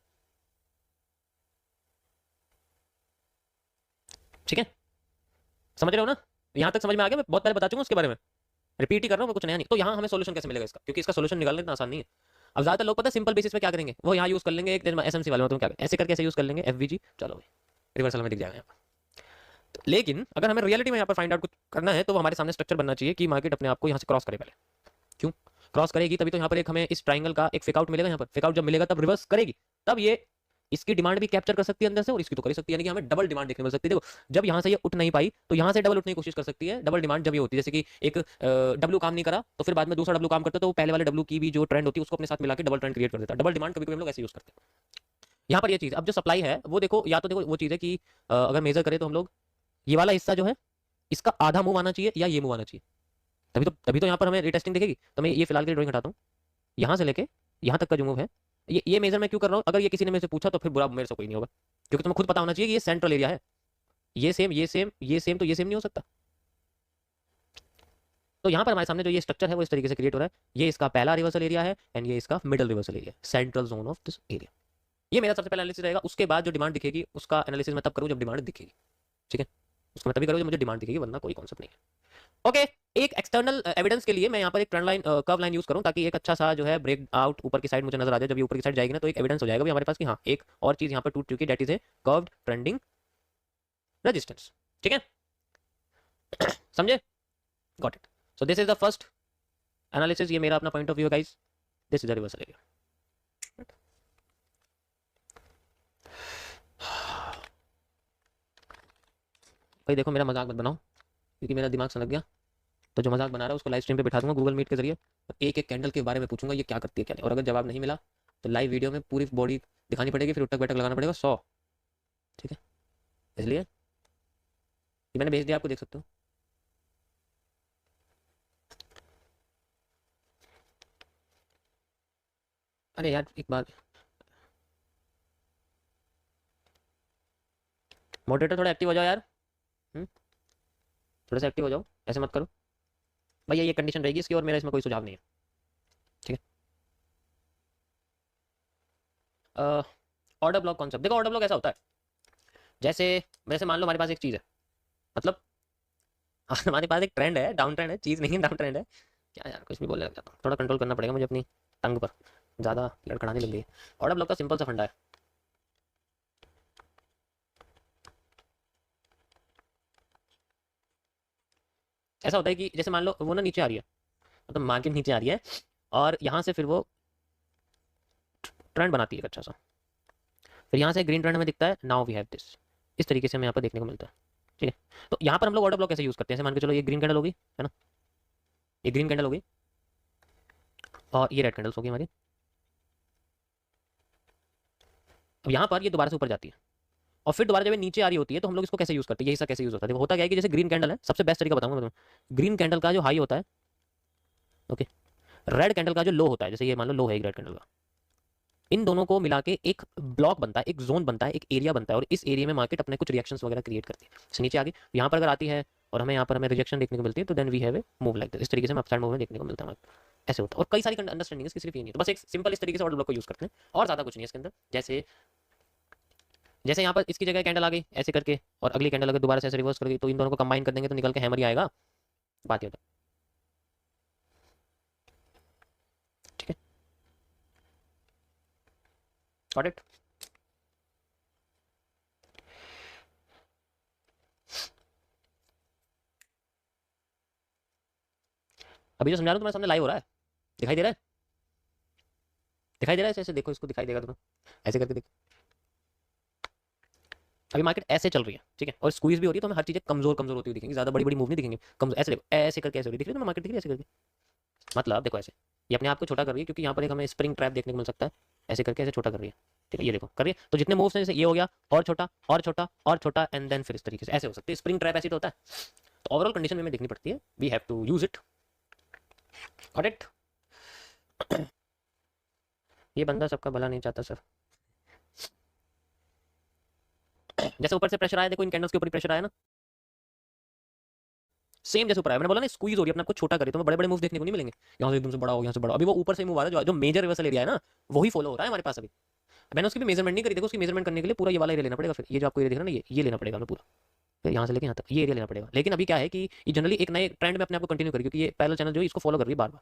ठीक है, समझ रहे हो ना, यहाँ तक समझ में आ गया। मैं बहुत पहले बता चुका हूँ उसके बारे में, रिपीट ही कर रहा हूँ मैं, कुछ नया नहीं। तो यहाँ हमें सोल्यूशन कैसे मिलेगा इसका, क्योंकि इसका सोल्यूशन निकालना इतना आसान नहीं है। अब ज्यादातर लोग पता है सिंपल बेसिस पे क्या करेंगे, वो यहाँ यूज कर लेंगे एक एसएमसी वाले में, तुम क्या ऐसे करके ऐसे यूज कर लेंगे एफवीजी, चलो भाई रिवर्सल में दिख जाएगा यहाँ पर। तो लेकिन अगर हमें रियलिटी में यहाँ पर फाइंड आउट कुछ करना है, तो हमारे सामने स्ट्रक्चर बनना चाहिए कि मार्केट अपने आप को यहाँ से क्रॉस करे पहले। क्यों क्रॉस करेगी, तभी तो यहाँ पर एक हमें इस ट्राइंगल का एक फेकआउट मिलेगा। यहाँ पर फेकआउट जब मिलेगा तब रिवर्स करेगी, तब ये इसकी डिमांड भी कैप्चर कर सकती है अंदर से, और इसकी तो कर ही सकती है, यानी कि हमें डबल डिमांड देखने मिल सकती है। देखो जब यहाँ से ये उठ नहीं पाई तो यहाँ से डबल उठने की कोशिश कर सकती है। डबल डिमांड जब ये होती है, जैसे कि एक डब्ल्यू काम नहीं करा तो फिर बाद में दूसरा डब्ल्यू काम करता, तो पहले वाले डब्ल्यू की भी जो ट्रेंड होती है उसको अपने साथ मिला के डबल ट्रेंड क्रिएट कर देता है। डबल डिमांड कभी कभी हम लोग ऐसे यूज करते हैं। यहाँ पर ये चीज, अब जो सप्लाई है वो देखो, या तो देखो वो चीज है कि अगर मेजर करें तो हम लोग ये वाला हिस्सा जो है इसका आधा मूव आना चाहिए या ये मूव आना चाहिए, तभी तो यहाँ पर हमें रिटेस्टिंग दिखेगी। तो मैं ये फिलहाल के लिए ड्रॉइंग हटाता हूँ, यहाँ से लेके यहाँ तक का जो मूव है, ये मेजर मैं क्यों कर रहा हूँ, अगर ये किसी ने मेरे से पूछा तो फिर बुरा मेरे से कोई नहीं होगा, क्योंकि तुम्हें खुद पता होना चाहिए कि ये सेंट्रल एरिया है। ये सेम ये सेम ये सेम, तो ये सेम नहीं हो सकता। तो यहाँ पर हमारे सामने जो ये स्ट्रक्चर है वो इस तरीके से क्रिएट हो रहा है। ये इसका पहला रिवर्सल एरिया है एंड ये इसका middle reversal area, central zone of this area. ये मेरा सबसे पहला एनालिसिस रहेगा। उसके बाद जो डिमांड दिखेगी उसका एनालिसिस मैं तब करूँ जब डिमांड दिखेगी। ठीक है, उसको मैं तभी करूँ जब मुझे डिमांड दिखेगी, वरना कोई कॉन्सेप्ट नहीं है। ओके, एक एक्सटर्नल एविडेंस के लिए मैं यहाँ पर एक trend line curve line use करूँ, ताकि एक अच्छा सा जो है ब्रेक आउट ऊपर की साइड मुझे नजर आ जाए। जब ये ऊपर की साइड जाएगी ना तो एक एविडेंस हो जाएगा भी हमारे पास कि हाँ एक और चीज यहाँ पर टूट चुकी है, that is a curved trending resistance. ठीक है, समझे, got it. So this is the first analysis, ये मेरा अपना point of view guys, this is the reversal area. भाई देखो मेरा मजाक मत बनाओ, क्योंकि मेरा दिमाग सनक गया, तो जो मजाक बना रहा है उसको लाइव स्ट्रीम पे बिठा दूंगा गूगल मीट के जरिए, एक एक कैंडल के बारे में पूछूंगा ये क्या करती है क्या नहीं, और अगर जवाब नहीं मिला तो लाइव वीडियो में पूरी बॉडी दिखानी पड़ेगी, फिर उठक बैठक लगाना पड़ेगा 100। ठीक है, इसलिए ये मैंने भेज दिया, आपको देख सकते हो। अरे यार एक बार मॉडरेटर थोड़ा एक्टिव हो जाओ यार, थोड़ा सा एक्टिव हो जाओ, ऐसे मत करो भैया, ये कंडीशन रहेगी इसकी, और मेरा इसमें कोई सुझाव नहीं है। ठीक है, ऑर्डर ब्लॉक कॉन्सेप्ट देखो, ऑर्डर ब्लॉक ऐसा होता है जैसे वैसे मान लो हमारे पास एक चीज़ है, मतलब हमारे पास एक ट्रेंड है, डाउन ट्रेंड है, चीज़ नहीं है डाउन ट्रेंड है। क्या यार कुछ भी बोलने लग जाता हूँ, थोड़ा कंट्रोल करना पड़ेगा मुझे अपनी टंग पर, ज़्यादा लड़खड़ाने लग गई है। ऑर्डर ब्लॉक का सिंपल सा फंडा है, ऐसा होता है कि जैसे मान लो वो ना नीचे आ रही है, मतलब मार्केट नीचे आ रही है, और यहाँ से फिर वो ट्रेंड बनाती है एक अच्छा सा, फिर यहाँ से ग्रीन ट्रेंड हमें दिखता है, नाउ वी हैव दिस, इस तरीके से हमें यहाँ पर देखने को मिलता है। ठीक है, तो यहाँ पर हम लोग ऑर्डर ब्लॉक कैसे यूज़ करते हैं, जैसे मान के चलो ये ग्रीन कैंडल होगी है ना, ये ग्रीन कैंडल होगी, और ये रेड कैंडल्स होगी हमारी। अब यहाँ पर ये दोबारा से ऊपर जाती है और फिर दोबारा जब ये नीचे आ रही होती है तो हम लोग इसको कैसे यूज करते हैं, ये हिस्सा कैसे यूज होता है। देखो होता क्या है कि जैसे ग्रीन कैंडल है, सबसे बेस्ट तरीका बताऊंगा मैं तुम्हें। ग्रीन कैंडल का जो हाई होता है, ओके, रेड कैंडल का जो लो होता है, जैसे ये मान लो लो है एक रेड कैंडल का, इन दोनों को मिला के एक ब्लॉक बनता है, एक जोन बनता है, एक एरिया बनता है, और इस एरिया में मार्केट अपने कुछ रिएक्शंस वगैरह क्रिएट करती है। जैसे नीचे आगे यहाँ पर अगर आती है और हमें यहाँ पर हमें रिजेक्शन देखने को मिलती है, तो then we have a move like this, इस तरीके से हमें अपसाइड मूवमेंट देखने को मिलता है हमारे। ऐसे होता है और कई सारी अंडरस्टैंडिंग है, सिर्फ ये नहीं है। तो बस एक सिंपल इस तरीके से ऑर्डर ब्लॉक को यूज करते हैं और ज्यादा कुछ नहीं है इसके अंदर। जैसे जैसे यहाँ पर इसकी जगह कैंडल आ गई ऐसे करके और अगली कैंडल अगर दोबारा से ऐसे रिवर्स कर गई, तो इन दोनों को कंबाइन कर देंगे तो निकल के हैमर ही आएगा। बात ये होता है, ठीक है, गॉट इट। अभी जो समझा रहा हूँ तुम्हारे सामने लाइव हो रहा है, दिखाई दे रहा है, दिखाई दे रहा है, ऐसे देखो इसको, दिखाई देगा तुम्हें, ऐसे करके देखो। अभी मार्केट ऐसे चल रही है, ठीक है, और स्क्वीज भी हो रही है, तो हमें हर चीजें कमजोर कमजोर होती हुई दिखेंगी, ज्यादा बड़ी बड़ी मूव नहीं दिखेंगी, कमजोर। ऐसे देखो, ऐसे करके ऐसे हो रही दिख रही है ना मार्केट, दिख रही है ऐसे करके, मतलब देखो ऐसे, ये अपने आप को छोटा कर रही है क्योंकि यहाँ पर एक हमें स्प्रिंग ट्रैप देखने को मिल सकता है, ऐसे करके ऐसे छोटा कर रही है, ठीक है, ये देखो कर रही है। तो जितने मूव्स हैं, जैसे ये हो गया और छोटा और छोटा और छोटा, एंड देन फिर इस तरीके से ऐसे हो सकते हैं। स्प्रिंग ट्रैप ऐसे तो होता है। तो ओवरऑल कंडीशन में हमें देखनी पड़ती है, we have to use it, got it. ये बंदा सबका भला नहीं चाहता सर। जैसे ऊपर से प्रेशर आया, देखो इन कैंडल्स के ऊपर प्रेशर आया ना, सेम जैसे ऊपर आया, मैंने बोला ना स्क्वीज हो रही है, अपने आपको छोटा करे तो बड़े बड़े मूव देखने को नहीं मिलेंगे, यहाँ से एकदम से बड़ा हो, यहाँ से बड़ा। अभी वो ऊपर से मूव आ रहा है, जो मेजर रिवर्सल एरिया है ना, वही फॉलो हो रहा है हमारे पास अभी। मैंने उसकी भी मेजरमेंट नहीं करी, देखो उसकी मेजरमेंट करने के लिए पूरा ये वाला एरिया लेना पड़ेगा, फिर ये जो आपको एरिया दिख रहा है ना, ये लेना पड़ेगा हमें पूरा, फिर यहाँ से लेके यहाँ तक ये एरिया लेना पड़ेगा। लेकिन अभी क्या है कि ये जनरली एक नए ट्रेंड में अपने आप को कंटिन्यू करेगी, क्योंकि ये पैरेलल चैनल जो है इसको फॉलो कर रही है बार बार,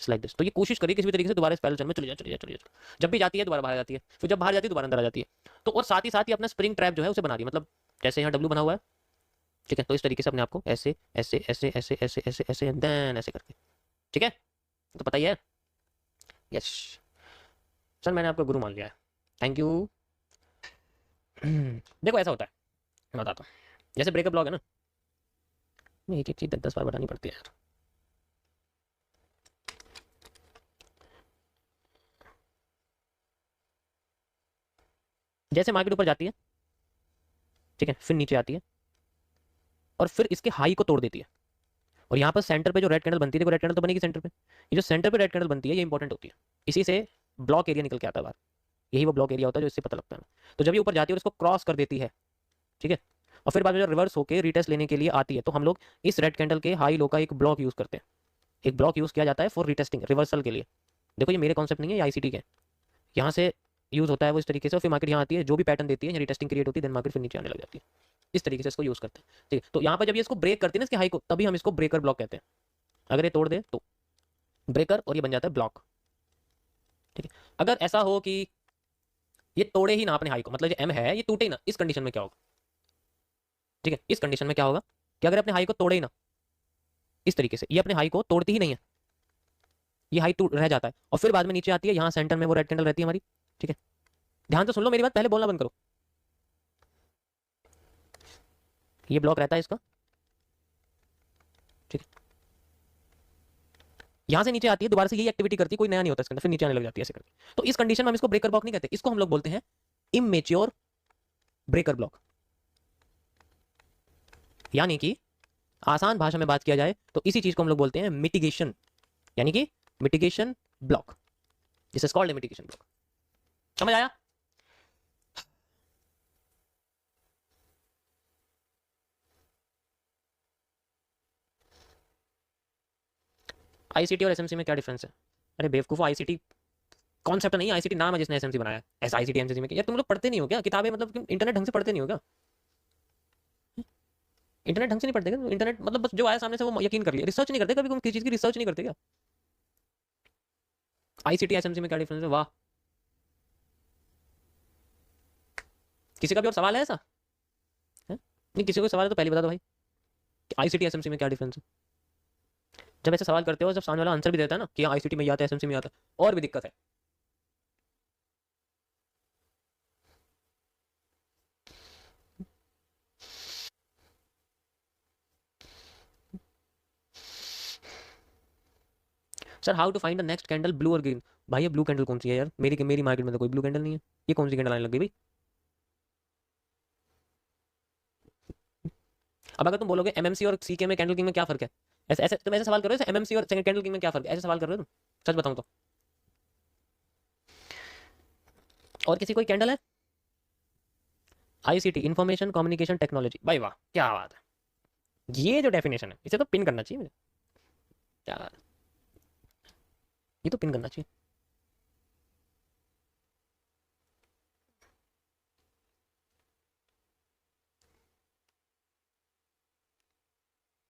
लाइक दिस। तो ये कोशिश करिए किसी भी तरीके से दोबारा इस पैरेलल चैनल में चली जाए, चली जाए, चली जाए। जब भी जाती है दोबारा बाहर आ जाती है, फिर जब बाहर जाती है दोबारा अंदर आ जाती है। तो और साथ ही साथ ये अपना स्प्रिंग ट्रैप जो है उसे बना रही है, मतलब जैसे यहाँ डब्ल्यू बना हुआ है, ठीक है, तो इस तरीके से अपने आप को ऐसे ऐसे ऐसे ऐसे ऐसे ऐसे ऐसे देन ऐसे करके, ठीक है, तो पता ही है। यस सर, मैंने आपको गुरु मान लिया है, थैंक यू। देखो ऐसा होता है, मैं बताता हूँ। जैसे ब्रेकअप ब्लॉग है ना, मैं एक एक चीज 10 10 बार बतानी पड़ती है यार। जैसे मार्केट ऊपर जाती है, ठीक है, फिर नीचे आती है और फिर इसके हाई को तोड़ देती है, और यहाँ पर सेंटर पे जो रेड कैंडल बनती है, देखो रेड कैंडल तो बनेगी सेंटर पे, ये जो सेंटर पे रेड कैंडल बनती है ये इंपॉर्टेंट होती है, इसी से ब्लॉक एरिया निकल के आता है बाहर, यही वो ब्लॉक एरिया होता है जो इससे पता लगता है। तो जब ये ऊपर जाती है और इसको क्रॉस कर देती है, ठीक है, और फिर बाद में जब रिवर्स होकर रिटेस्ट लेने के लिए आती है, तो हम लोग इस रेड कैंडल के हाई लो का एक ब्लॉक यूज करते हैं। एक ब्लॉक यूज किया जाता है फॉर रिटेस्टिंग, रिवर्सल के लिए। देखो ये मेरे कॉन्सेप्ट नहीं है, ये आईसीटी के, यहाँ से यूज होता है वो इस तरीके से, और फिर मार्केट यहाँ आती है, जो भी पैटर्न देती है, रिटेस्टिंग क्रिएट होती है, देन मार्केट फिर नीचे आने लग जाती है। इस तरीके से इसको यूज करते हैं, ठीक है। तो यहाँ पर जब ये इसको ब्रेक करती है ना इसके हाई को, तभी हम इसको ब्रेकर ब्लॉक कहते हैं। अगर ये तोड़ दे तो ब्रेकर, और ये बन जाता है ब्लॉक, ठीक है। अगर ऐसा हो कि ये तोड़े ही ना अपने हाई को, मतलब जो एम है ये टूटे ही ना, इस कंडीशन में क्या होगा, ठीक है, इस कंडीशन में क्या होगा कि अगर अपने हाई को तोड़े ही ना, इस तरीके से ये अपने हाई को तोड़ती ही नहीं है, ये हाई टूट रह जाता है, और फिर बाद में नीचे आती है, यहाँ सेंटर में वो रेड कैंडल रहती है हमारी, ठीक है। ध्यान से सुन लो मेरी बात, पहले बोलना बंद करो। ये ब्लॉक रहता है इसका, ठीक है, यहाँ से नीचे आती है, दोबारा से यही एक्टिविटी करती है, कोई नया नहीं होता इसके अंदर, फिर नीचे आने लग जाती है ऐसे करके। तो इस कंडीशन में हम इसको ब्रेकर ब्लॉक नहीं कहते, इसको हम लोग बोलते हैं इमेच्योर ब्रेकर ब्लॉक। यानी कि आसान भाषा में बात किया जाए तो इसी चीज को हम लोग बोलते हैं मिटिगेशन, यानी कि mitigation block, this is called mitigation block. समझ आया? आईसीटी और एसएमसी में क्या डिफरेंस है? अरे बेवकूफो, आईसीटी कॉन्सेप्ट नहीं, आईसीटी नाम है जिसने एसएमसी बनाया, ऐसा आईसीटी एमसीसी में यार तुम लोग पढ़ते नहीं हो क्या किताबें, मतलब इंटरनेट ढंग से पढ़ते नहीं हो क्या? इंटरनेट ढंग से नहीं पढ़ते क्या? इंटरनेट मतलब बस जो आया सामने से वो यकीन कर लिया, रिसर्च नहीं करते कभी, तुम किसी चीज की रिसर्च नहीं करते क्या? आईसीटी एसएमसी में क्या डिफरेंस है? वाह, किसी का भी और सवाल है ऐसा है? नहीं, किसी को सवाल है तो पहले बता दो भाई, आईसीटी एसएमसी में क्या डिफरेंस है। जब ऐसे सवाल करते हो, जब सामने वाला आंसर भी देता है ना कि आईसीटी में आता है एसएमसी में आता है, और भी दिक्कत है। Sir how to find the next candle, blue और ग्रीन। भाई ये ब्लू कैंडल कौन सी है यार, मेरी मेरी मार्केट में तो कोई ब्लू कैंडल नहीं है, ये कौन सी कैंडल आने लग गई भाई। अब अगर तुम बोलोगे एमएमसी और सीके में कैंडल किंग में क्या फर्क है, ऐसे ऐसे तुम ऐसे सवाल कर रहे हो, एमएमसी और कैंडल किंग में क्या फर्क है, ऐसे सवाल कर रहे हो तुम, सच बताऊं तो। और किसी कोई कैंडल है। आईसीटी, इंफॉर्मेशन कम्युनिकेशन टेक्नोलॉजी, भाई वाह क्या बात है, ये जो डेफिनेशन है इसे तो पिन करना चाहिए मुझे, क्या बात है, ये तो पिन करना चाहिए।